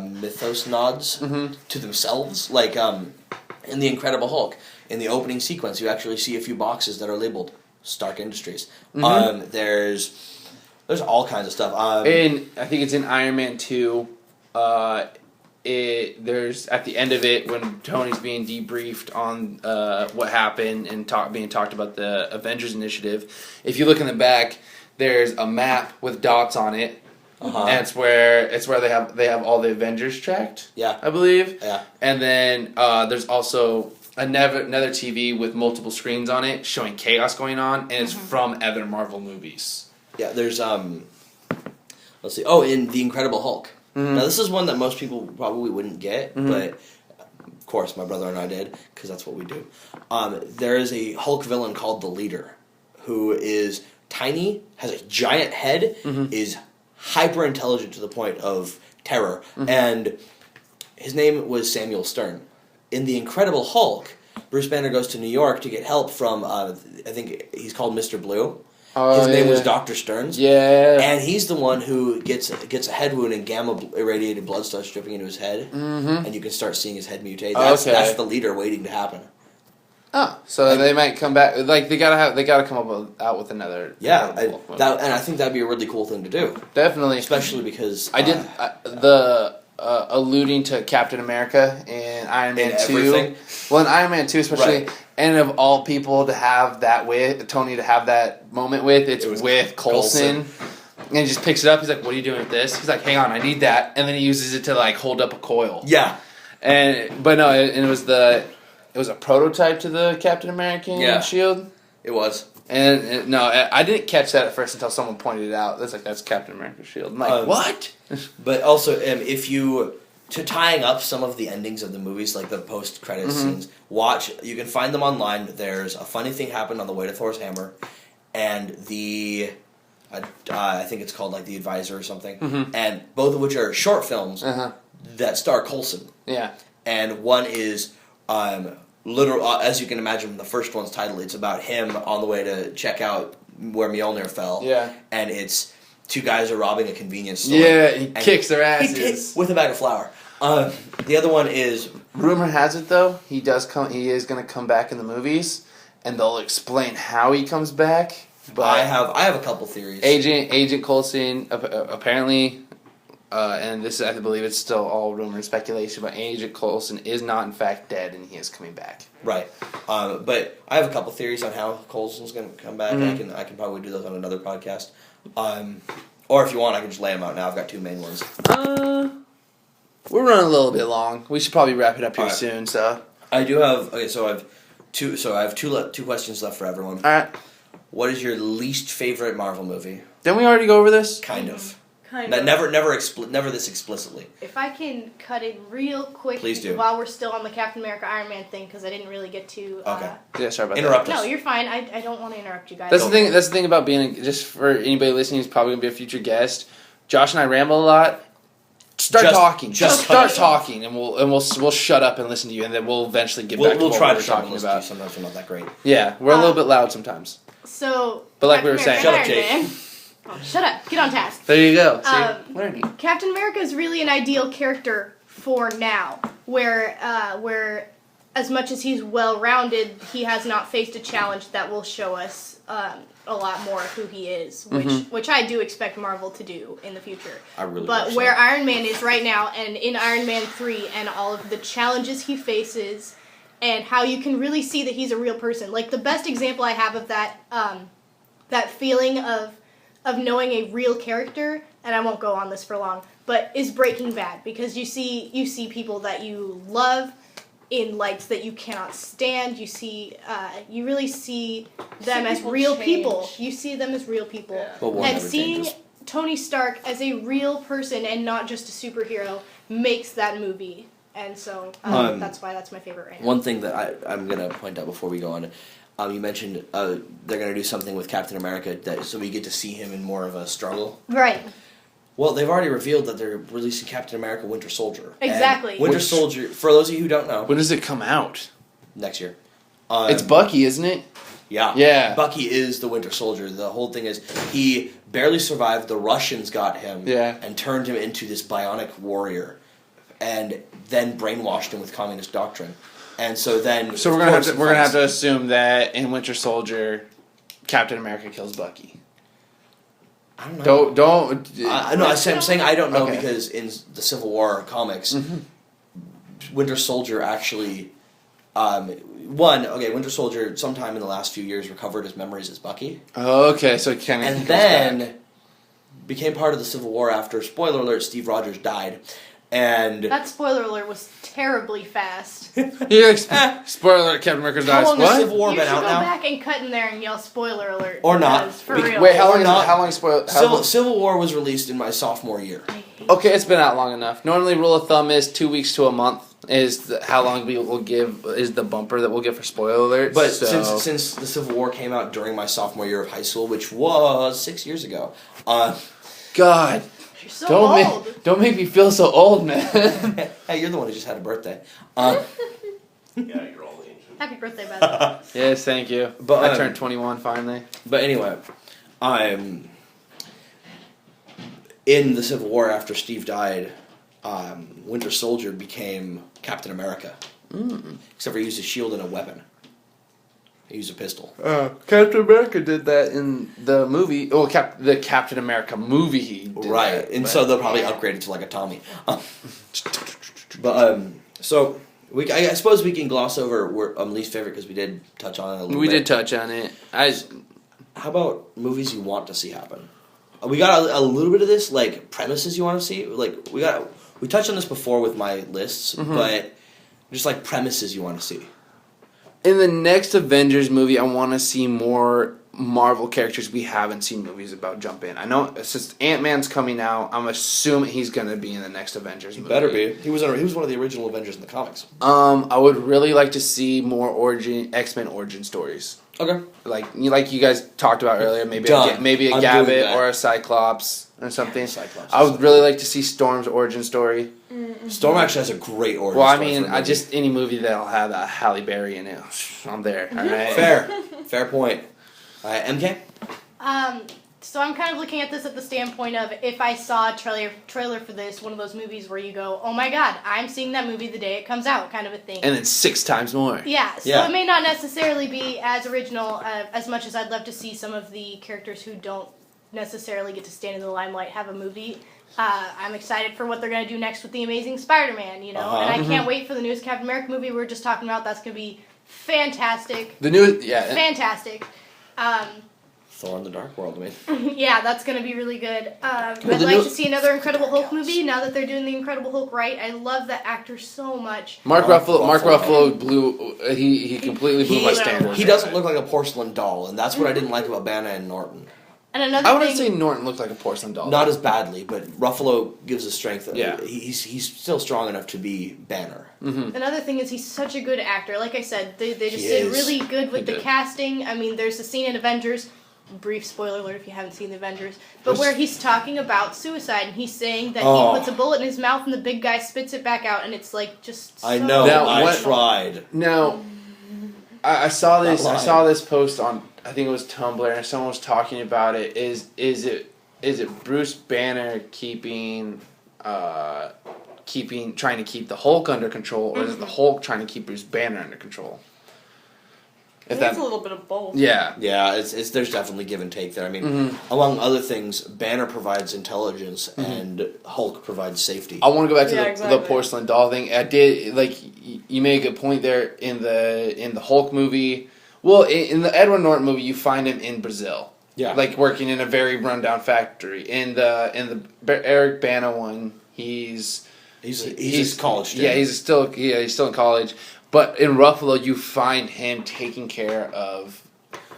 mythos nods to themselves, like in the Incredible Hulk, in the opening sequence, you actually see a few boxes that are labeled Stark Industries. There's all kinds of stuff. And I think it's in Iron Man 2. There's at the end of it when Tony's being debriefed on what happened and being talked about the Avengers Initiative. If you look in the back, there's a map with dots on it, and it's where they have all the Avengers tracked. Yeah, I believe. Yeah, and then there's also another TV with multiple screens on it showing chaos going on, and it's from other Marvel movies. Yeah, there's let's see. Oh, in The Incredible Hulk. Mhm. Now, this is one that most people probably wouldn't get, Mhm. but of course my brother and I did, because that's what we do. There is a Hulk villain called the Leader, who is tiny, has a giant head, Mhm. is hyper intelligent to the point of terror, Mhm. and his name was Samuel Stern. In The Incredible Hulk, Bruce Banner goes to New York to get help from, I think he's called Mr. Blue. Oh, His name was yeah. Dr. Stearns. Yeah. And he's the one who gets a head wound and gamma irradiated blood starts dripping into his head. Mm-hmm. And you can start seeing his head mutate. Okay. That's the Leader waiting to happen. Oh, so they might come back. Like they gotta come out with another. Yeah, Incredible Hulk movie. and I think that'd be a really cool thing to do. Definitely. Especially because I did alluding to Captain America and Iron Man in 2. everything. Well, in Iron Man 2 especially, Right. and of all people to have that with Tony to have that moment with, it's It was with Coulson. And he just picks it up. He's like, "What are you doing with this?" He's like, "Hang on, I need that." And then he uses it to like hold up a coil. Yeah. But no, it was a prototype to the Captain American shield. It was. And no, I didn't catch that at first until someone pointed it out. That's Captain America's shield. I'm like, what? But also, if you tying up some of the endings of the movies, like the post-credit scenes, you can find them online. There's A Funny Thing Happened on the Way to Thor's Hammer, and I think it's called like The Advisor or something, and both of which are short films that star Coulson. Yeah. And one is literal, as you can imagine from the first one's title, it's about him on the way to check out where Mjolnir fell. Yeah. And it's two guys are robbing a convenience store. Yeah, he kicks their asses. With a bag of flour. The other one is... Rumor has it, though, he is going to come back in the movies, and they'll explain how he comes back. But I have a couple theories. Agent Coulson, apparently... and this is, I believe it's still all rumor and speculation, but Agent Coulson is not in fact dead, and he is coming back. Right, but I have a couple theories on how Coulson's going to come back. I can probably do those on another podcast. Or if you want, I can just lay them out now. I've got two main ones. We're running a little bit long. We should probably wrap it up here All right. soon. So I do have so I have two. So I have two questions left for everyone. all right, What is your least favorite Marvel movie? didn't we already go over this? Kind of. Kind of. Never this explicitly. If I can cut in real quick Please do. while we're still on the Captain America Iron Man thing, because I didn't really get to. Okay. Yeah, sorry about Interrupt No, us. you're fine. I don't want to interrupt you guys. that. That's the thing about being just for anybody listening who's probably gonna be a future guest. Josh and I ramble a lot. Start talking. just Just start cut us talking, and we'll shut up and listen to you, and then we'll eventually get back to We'll what try we to were shut up talking and listen to you. about. Sometimes we're not that great. Yeah, we're a little bit loud sometimes. So. But like we Captain were saying- America Shut up, Iron Man. Oh, shut up. Get on task. There you go. See, Captain America is really an ideal character for now, where as much as he's well-rounded, he has not faced a challenge that will show us a lot more of who he is, which I do expect Marvel to do in the future. I really. But hope so. where Iron Man is right now, and in Iron Man 3, and all of the challenges he faces, and how you can really see that he's a real person. Like, the best example I have of that, that feeling of knowing a real character, and I won't go on this for long, but is Breaking Bad, because you see people that you love in lights that you cannot stand. You see, you really see them as people real change. people. You see them as real people. Yeah. But one And never seeing changes. Tony Stark as a real person and not just a superhero makes that movie. And so that's why that's my favorite right now. One thing that I'm gonna point out before we go on. You mentioned they're going to do something with Captain America so we get to see him in more of a struggle. Right. Well, they've already revealed that they're releasing Captain America Winter Soldier. Exactly. And Winter Soldier, for those of you who don't know, when does it come out? next year. It's Bucky, isn't it? Yeah. Yeah. Bucky is the Winter Soldier. The whole thing is he barely survived. The Russians got him and turned him into this bionic warrior and then brainwashed him with communist doctrine. And so then... So we're gonna have to assume that in Winter Soldier, Captain America kills Bucky. I don't know. I'm saying I don't know Okay. because in the Civil War comics, Winter Soldier actually... Winter Soldier sometime in the last few years recovered his memories as Bucky. Okay, so it kind of And then became part of the Civil War after, spoiler alert, Steve Rogers died. And That spoiler alert was terribly fast. Spoiler alert, Captain America how dies. long has What? Civil War You been should out go now? back and cut in there and yell spoiler alert. Or not. because, For We- real. Wait, how Or long? not. How long? Spoil? Civil War was released in my sophomore year. Okay, it's been out long enough. Normally, rule of thumb is 2 weeks to a month is how long we will give is the bumper that we'll give for spoiler alerts. But so. since the Civil War came out during my sophomore year of high school, which was 6 years ago, God, You're so old. don't make me feel so old, man. hey, you're the one who just had a birthday. Yeah, you're all ancient. Happy birthday, by the way. Yes, thank you. But, I turned 21 finally. But anyway, in the Civil War after Steve died, Winter Soldier became Captain America. Except for he used a shield and a weapon. He used a pistol. Captain America did that in the movie. Oh, the Captain America movie. He did Right, that, and but- so they'll probably upgrade it to like a Tommy. So I suppose we can gloss over least favorite because we did touch on it a little We bit. did touch on it. How about movies you want to see happen? We got a little bit of this, like premises you want to see. Like we touched on this before with my lists, but just like premises you want to see. In the next Avengers movie, I want to see more Marvel characters we haven't seen movies about jump in. I know since Ant-Man's coming out, I'm assuming he's going to be in the next Avengers movie. Better be. He was one of the original Avengers in the comics. I would really like to see more X-Men origin stories. Okay. Like you guys talked about earlier, maybe Done. a I'm doing Gambit that. or a Cyclops or something. Cyclops I is would really like to see Storm's origin story. Storm actually has a great origin. Well, I story mean, for a movie. any movie that'll have Halle Berry in it, I'm there. All right. fair point. MK. So I'm kind of looking at this at the standpoint of if I saw a trailer for this, one of those movies where you go, oh my god, I'm seeing that movie the day it comes out, kind of a thing. And then 6 times more. Yeah, so Yeah. it may not necessarily be as original as much as I'd love to see some of the characters who don't necessarily get to stand in the limelight have a movie. I'm excited for what they're going to do next with The Amazing Spider-Man, and I can't wait for the newest Captain America movie we were just talking about. That's going to be fantastic. The new, Fantastic. Thor in the Dark World. I mean, Yeah, that's going to be really good. I'd the like new- to see another Incredible Hulk movie now that they're doing the Incredible Hulk right. I love that actor so much. Mark Mark Ruffalo blew. He completely blew my standards. he doesn't look like a porcelain doll, and that's what I didn't like about Banner and Norton. And another I wouldn't thing, say Norton looked like a porcelain doll. Not as badly, but Ruffalo gives us strength. Yeah. He's still strong enough to be Banner. Another thing is he's such a good actor. Like I said, they just He did is. really good with They the did. casting. I mean, there's a scene in Avengers, brief spoiler alert if you haven't seen the Avengers, but where he's talking about suicide and he's saying that Oh. he puts a bullet in his mouth and the big guy spits it back out and it's like just I so know. Now, I what- tried. Now, I saw this. That I line. saw this post on. I think it was Tumblr, and someone was talking about it. Is it Bruce Banner keeping trying to keep the Hulk under control, or is it the Hulk trying to keep Bruce Banner under control? I think it's a little bit of both. Yeah. Yeah, it's there's definitely give and take there. I mean, among other things, Banner provides intelligence and Hulk provides safety. I want to go back to Yeah, the exactly. porcelain doll thing. I did like you made a good point there in the Hulk movie. Well, in the Edward Norton movie, you find him in Brazil. Yeah. Like working in a very rundown factory. In the Eric Bana one, he's He's a college student. Yeah, he's still in college. But in Ruffalo, you find him taking care of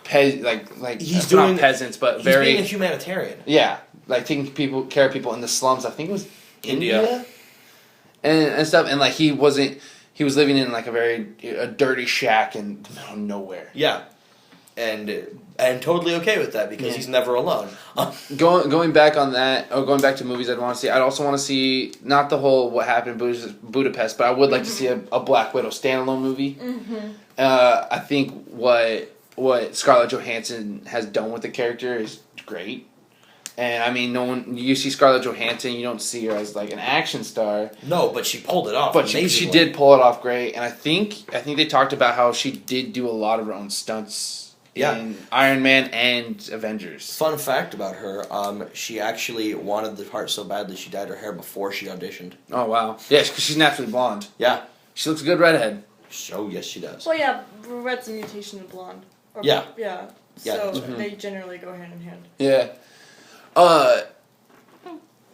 He's not doing- peasants, but He's very being a humanitarian. yeah, like taking care of people in the slums. I think it was India. India. And stuff, and like he was living in like a dirty shack in the middle of nowhere. Yeah, and totally okay with that because Yeah. he's never alone. Going back on that, or going back to movies I'd want to see, I'd also want to see not the whole what happened in Budapest, but I would like to see a Black Widow standalone movie. I think what Scarlett Johansson has done with the character is great. And I mean, you see Scarlett Johansson, you don't see her as like an action star, No, but she pulled it off. but she amazingly. did pull it off great. And I think they talked about how she did do a lot of her own stunts Yeah. in Iron Man and Avengers. Fun fact about her: she actually wanted the part so badly she dyed her hair before she auditioned. Oh wow, yeah, because she's naturally blonde. Yeah. She looks a good redhead. So yes, she does. Well, yeah, red's a mutation of blonde. Or, Yeah. Yeah. Yeah, So that's right. they generally go hand in hand. Yeah.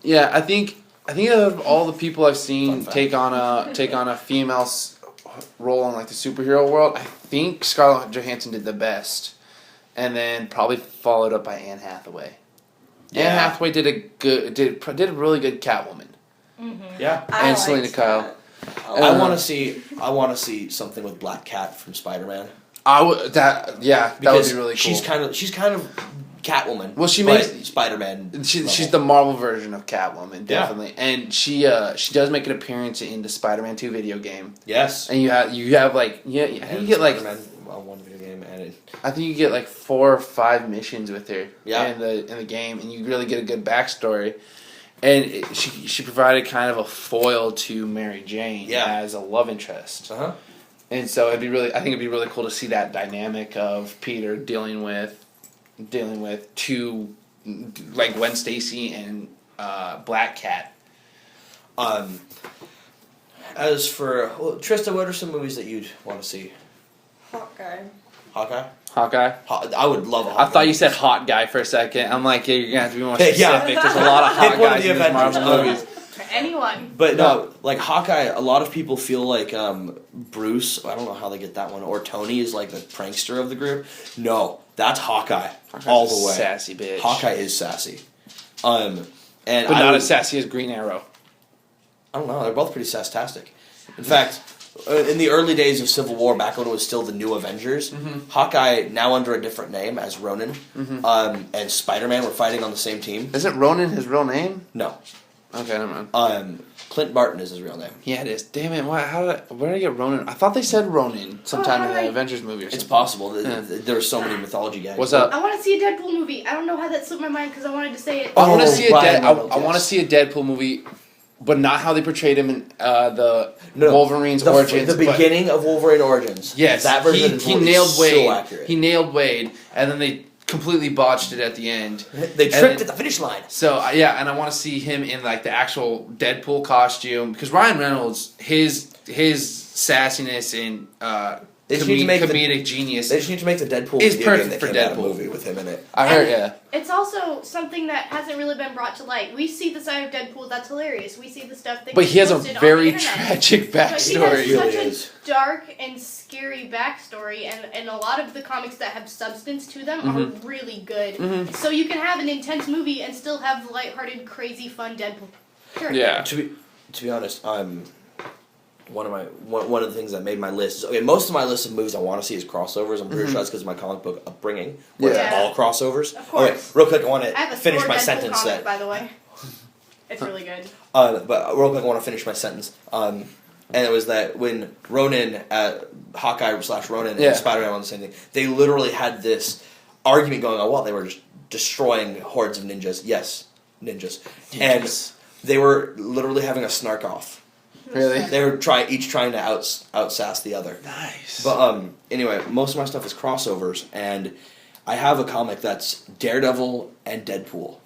Yeah, I think I think out of all the people I've seen Fun fact. take on a female role in like the superhero world, I think Scarlett Johansson did the best, and then probably followed up by Anne Hathaway. Yeah. Anne Hathaway did a really good Catwoman. Yeah. And Selena Kyle. I want to see something with Black Cat from Spider-Man. That would be really cool. She's kind of Catwoman. Well, she but makes Spider-Man. She's the Marvel version of Catwoman, definitely, and she does make an appearance in the Spider-Man 2 video game. Yes. And you have like I think you get like one video game and I think you get like 4 or 5 missions with her. Yeah. In the game, and you really get a good backstory. And she provided kind of a foil to Mary Jane as a love interest. Uh huh. And so I think it'd be really cool to see that dynamic of Peter dealing with two, like Gwen Stacy and Black Cat. As for Trista, what are some movies that you'd want to see? Hawkeye. Hawkeye. I would love a Hawkeye. I thought you said hot guy for a second. I'm like, yeah, you're gonna have to be more Yeah. specific. There's a lot of hot Pick one of guys the in these Avengers. Marvel movies. For anyone. But no, like Hawkeye, a lot of people feel like Bruce, I don't know how they get that one, or Tony is like the prankster of the group. No, that's Hawkeye all the way. Sassy bitch. Hawkeye is sassy. And But not as sassy as Green Arrow. I don't know, they're both pretty sasstastic. In fact, in the early days of Civil War, back when it was still the New Avengers, Hawkeye, now under a different name as Ronin, and Spider-Man were fighting on the same team. Isn't Ronin his real name? No. Okay, never mind. Clint Barton is his real name. Yeah, it is. Damn it! Where did I get Ronin? I thought they said Ronin sometime in the Avengers movie or something. It's possible. There are so many mythology gags. What's up? I want to see a Deadpool movie. I don't know how that slipped my mind because I wanted to say it. I want to see Ryan Reynolds, I want to yes. see a Deadpool movie, but not how they portrayed him in Wolverine's origins. The beginning of Wolverine Origins. Yes, that version he nailed Wade. So accurate. He nailed Wade, and then they completely botched it at the end. They tripped at the finish line. So and I want to see him in like the actual Deadpool costume because Ryan Reynolds, his sassiness and comedic genius. They just need to make the Deadpool is video game perfect that for came out, a Deadpool. movie with him in it. I heard, It's also something that hasn't really been brought to light. We see the side of Deadpool that's hilarious. We see the stuff that but he has a posted on very the internet. tragic But he backstory. has really such is. a dark and scary backstory, and a lot of the comics that have substance to them are really good. So you can have an intense movie and still have lighthearted, crazy, fun Deadpool character. Yeah. To be honest, one of the things that made my list is most of my list of movies I want to see is crossovers. I'm pretty sure that's because of my comic book upbringing, where it's Yeah. all crossovers. Of course. Okay, real quick, I want I have to a finish Thor my Deadpool sentence. comic, by the way. It's really good. But real quick, I want to finish my sentence. And it was that when Ronin, Hawkeye/Ronin, and Spider-Man were on the same thing, they literally had this argument going on while they were just destroying hordes of ninjas. Yes, ninjas. And they were literally having a snark off. Really? They were each trying to outsass the other. Nice. But anyway, most of my stuff is crossovers, and I have a comic that's Daredevil and Deadpool,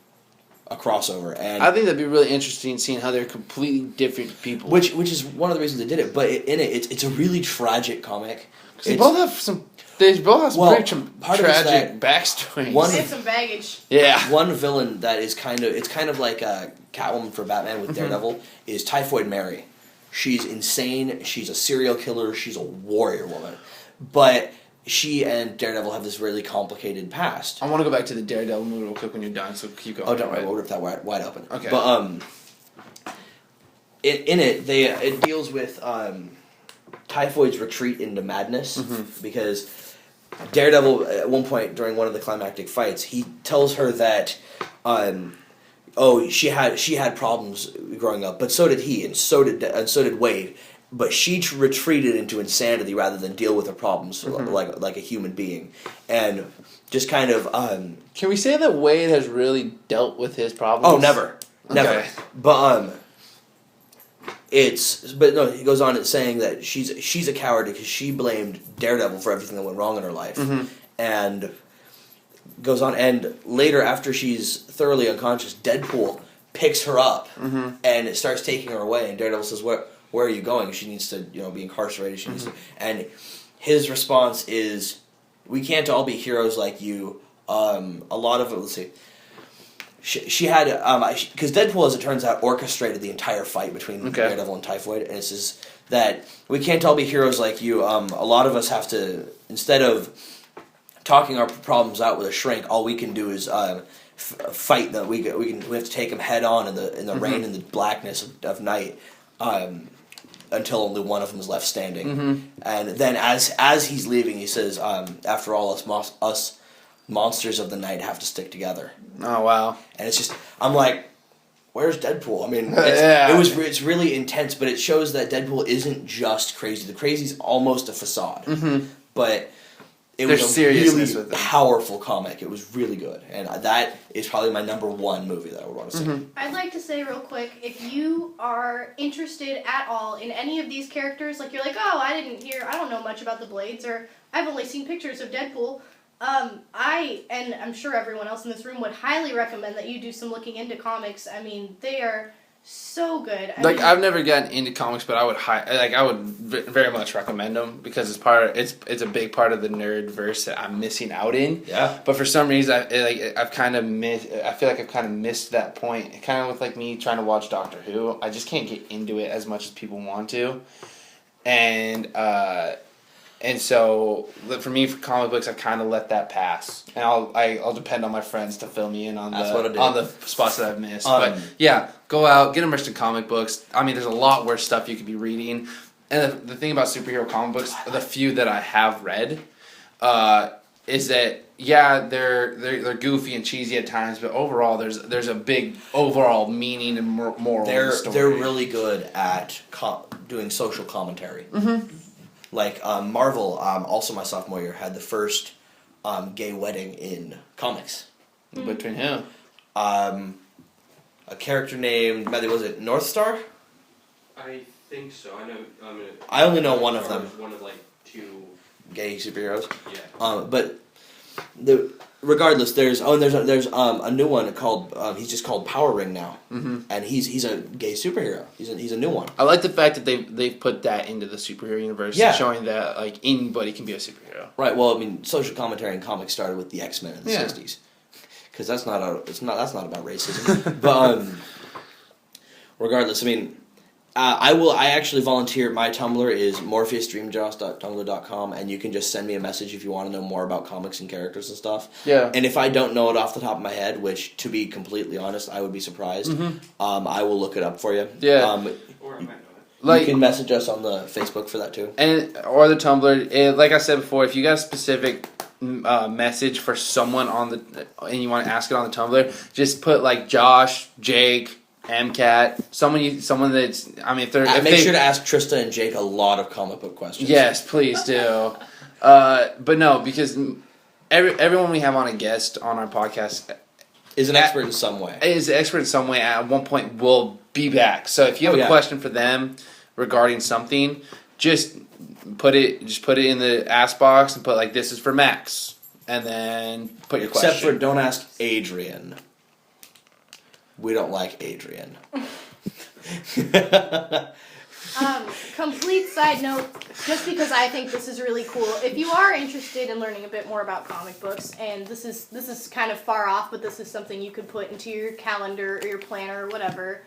a crossover, and I think that'd be really interesting seeing how they're completely different people. which is one of the reasons they did it. But it's a really tragic comic. They both have some pretty part of it is tragic that backstories. one- They have some baggage. Yeah. One villain that is kind of like a Catwoman for Batman with Daredevil is Typhoid Mary. She's insane. She's a serial killer. She's a warrior woman. But she and Daredevil have this really complicated past. I want to go back to the Daredevil movie real quick when you're done, so keep going. Oh, don't worry. We'll rip that wide open. Okay. But in it, it deals with Typhoid's retreat into madness because Daredevil at one point during one of the climactic fights, he tells her that she had problems growing up, but so did he, and so did Wade. But she retreated into insanity rather than deal with her problems like a human being, and just kind of. Can we say that Wade has really dealt with his problems? Oh, never. Okay. But no. He goes on and saying that she's a coward because she blamed Daredevil for everything that went wrong in her life, and goes on, and later after she's thoroughly unconscious, Deadpool picks her up and it starts taking her away, and Daredevil says, "Where are you going? She needs to be incarcerated. She needs to," and his response is, "We can't all be heroes like you. A lot of it. Let's see. she had because Deadpool, as it turns out, orchestrated the entire fight between Daredevil and Typhoid, and it says that we can't all be heroes like you. A lot of us have to, instead of talking our problems out with a shrink, all we can do is fight them. We have to take them head on in the rain and the blackness of night. Until only one of them is left standing, and then as he's leaving, he says, "After all, us monsters of the night have to stick together." Oh wow! And it's just, I'm like, where's Deadpool? I mean, it's really intense, but it shows that Deadpool isn't just crazy. The crazy's almost a facade, but it was a really powerful comic. It was really good, and that is probably my number one movie that I would want to see. I'd like to say real quick, if you are interested at all in any of these characters, like you're like, oh, I don't know much about the Blades, or I've only seen pictures of Deadpool, I, and I'm sure everyone else in this room, would highly recommend that you do some looking into comics. I mean, they are so good. I've never gotten into comics, but I would very much recommend them because it's a big part of the nerd verse that I'm missing out in. Yeah. But for some reason, I feel like I've kind of missed that point. Kind of with like me trying to watch Doctor Who, I just can't get into it as much as people want to, and so for me, for comic books, I kind of let that pass, and I'll depend on my friends to fill me in on the spots that I've missed. But yeah, go out, get immersed in comic books. I mean, there's a lot worse stuff you could be reading, and the thing about superhero comic books, the few that I have read, is that they're goofy and cheesy at times, but overall there's a big overall meaning and moral. They're really good at doing social commentary. Like Marvel, also my sophomore year, had the first gay wedding in comics. Between who? A character named, was it North Star? I think so. I know. I only know one of them. One of like two gay superheroes. Yeah. But regardless, there's a new one called he's just called Power Ring now, and he's a gay superhero. He's a new one. I like the fact that they've put that into the superhero universe, showing that like anybody can be a superhero. Right. Well, I mean, social commentary in comics started with the X-Men in the '60s, because that's not about racism. But regardless, I mean, I actually volunteer. My Tumblr is morpheusdreamjoss.tumblr.com, and you can just send me a message if you want to know more about comics and characters and stuff. Yeah. And if I don't know it off the top of my head, which, to be completely honest, I would be surprised, I will look it up for you. Yeah. Or I might know it. You can message us on the Facebook for that too. Or the Tumblr. Like I said before, if you got a specific message for someone and you want to ask it on the Tumblr, just put like Josh, Jake, MCAT, someone that's, I mean, make sure to ask Trista and Jake a lot of comic book questions. Yes, please do. But no, because everyone we have on a guest on our podcast is an expert in some way. Is an expert in some way. At one point, will be back. So if you have a question for them regarding something, just put it in the ask box and put like, this is for Max, and then put your question. Except for don't ask Adrian. We don't like Adrian. Complete side note, just because I think this is really cool. If you are interested in learning a bit more about comic books, and this is kind of far off, but this is something you could put into your calendar or your planner or whatever,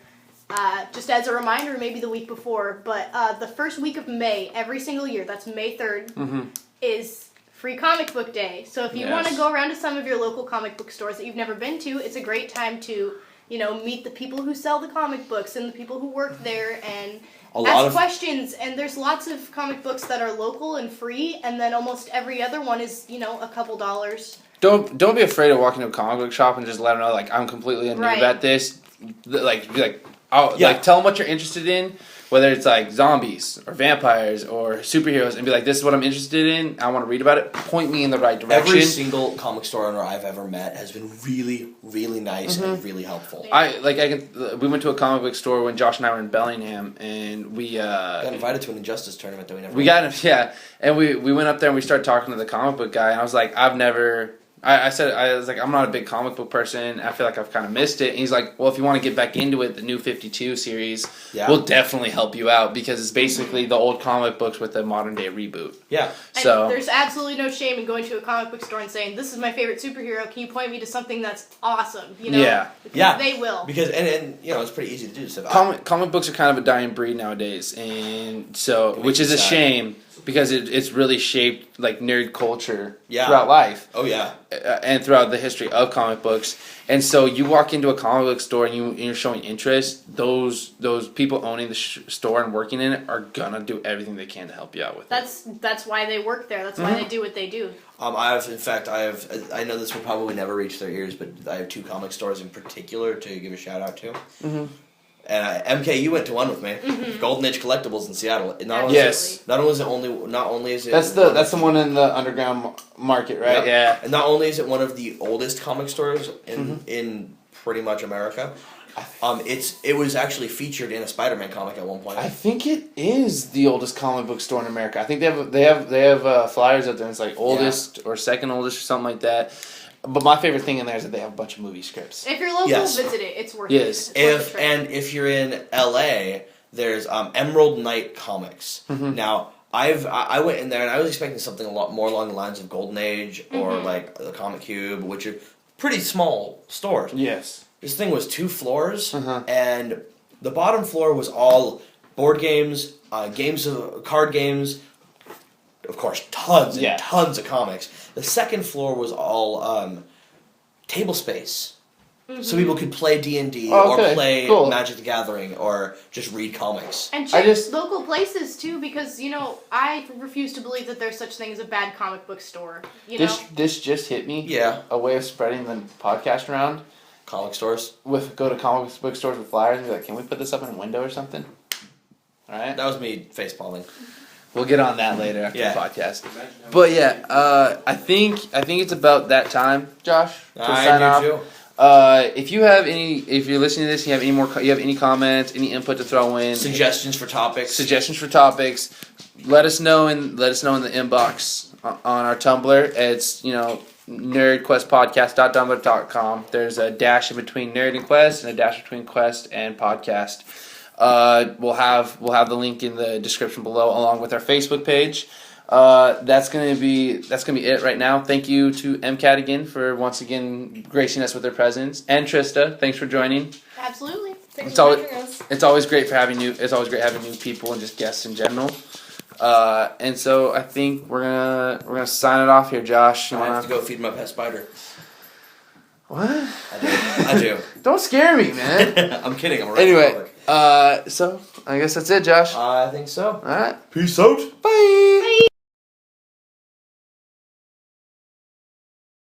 just as a reminder, maybe the week before, but the first week of May, every single year, that's May 3rd, is Free Comic Book Day. So if you want to go around to some of your local comic book stores that you've never been to, it's a great time to meet the people who sell the comic books and the people who work there and ask questions. And there's lots of comic books that are local and free, and then almost every other one is, a couple dollars. Don't be afraid of walking to a comic book shop and just let them know, like, I'm completely new about this. Like, be like, tell them what you're interested in, whether it's like zombies or vampires or superheroes, and be like, this is what I'm interested in, I want to read about it, point me in the right direction. Every single comic store owner I've ever met has been really, really nice and really helpful. We went to a comic book store when Josh and I were in Bellingham, and we got invited to an Injustice tournament that we never got him, and we went up there and we started talking to the comic book guy, and I was like, I've never I said, I was like, I'm not a big comic book person. I feel like I've kind of missed it. And he's like, well, if you want to get back into it, the New 52 series will definitely help you out because it's basically the old comic books with a modern day reboot. Yeah. So there's absolutely no shame in going to a comic book store and saying, this is my favorite superhero. Can you point me to something that's awesome? You know? Yeah. Because they will. Because, and you know, it's pretty easy to do stuff. Comic books are kind of a dying breed nowadays. And so, which is a shame because it's really shaped like nerd culture throughout life. Oh, yeah. And throughout the history of comic books. And so you walk into a comic book store and you're showing interest, those people owning the store and working in it are gonna do everything they can to help you out with it. That's why they work there. That's why they do what they do. I know this will probably never reach their ears, but I have 2 comic stores in particular to give a shout out to. Mm-hmm. And MK, you went to one with me. Mm-hmm. Golden Age Collectibles in Seattle. Not only is it that's the one in the underground market, right? Yep. Yeah. And not only is it one of the oldest comic stores in pretty much America, it was actually featured in a Spider-Man comic at one point. I think it is the oldest comic book store in America. I think they have flyers up there. And it's like oldest or second oldest or something like that. But my favorite thing in there is that they have a bunch of movie scripts. If you're local, visit it. It's worth it. If you're in LA, there's Emerald Knight Comics. Mm-hmm. Now I went in there and I was expecting something a lot more along the lines of Golden Age or like the Comic Cube, which are pretty small stores. Yes. This thing was 2 floors, and the bottom floor was all board games, card games. Of course, tons and tons of comics. The second floor was all table space, so people could play D&D or play Magic the Gathering or just read comics. And check local places too, because I refuse to believe that there's such thing as a bad comic book store. This just hit me. Yeah, a way of spreading the podcast around. Comic stores. Go to comic book stores with flyers and be like, can we put this up in a window or something? All right. That was me face-palming. We'll get on that later after the podcast. But yeah, I think it's about that time, Josh. To sign off. Too. If you're listening to this, you have any comments, any input to throw in, suggestions for topics, let us know in the inbox on our Tumblr. It's nerdquestpodcast.tumblr.com. There's a dash in between nerd and quest and a dash between quest and podcast. We'll have the link in the description below along with our Facebook page. That's gonna be it right now. Thank you to MCAT again for once again gracing us with their presence, and Trista, thanks for joining. Absolutely. Thanks for having us. It's always great having new people and just guests in general. And so I think we're gonna sign it off here, Josh. I have to go feed my pet spider. What? I do. Don't scare me, man. I'm kidding. Anyway, so I guess that's it, Josh. I think so. All right. Peace out. Bye. Bye.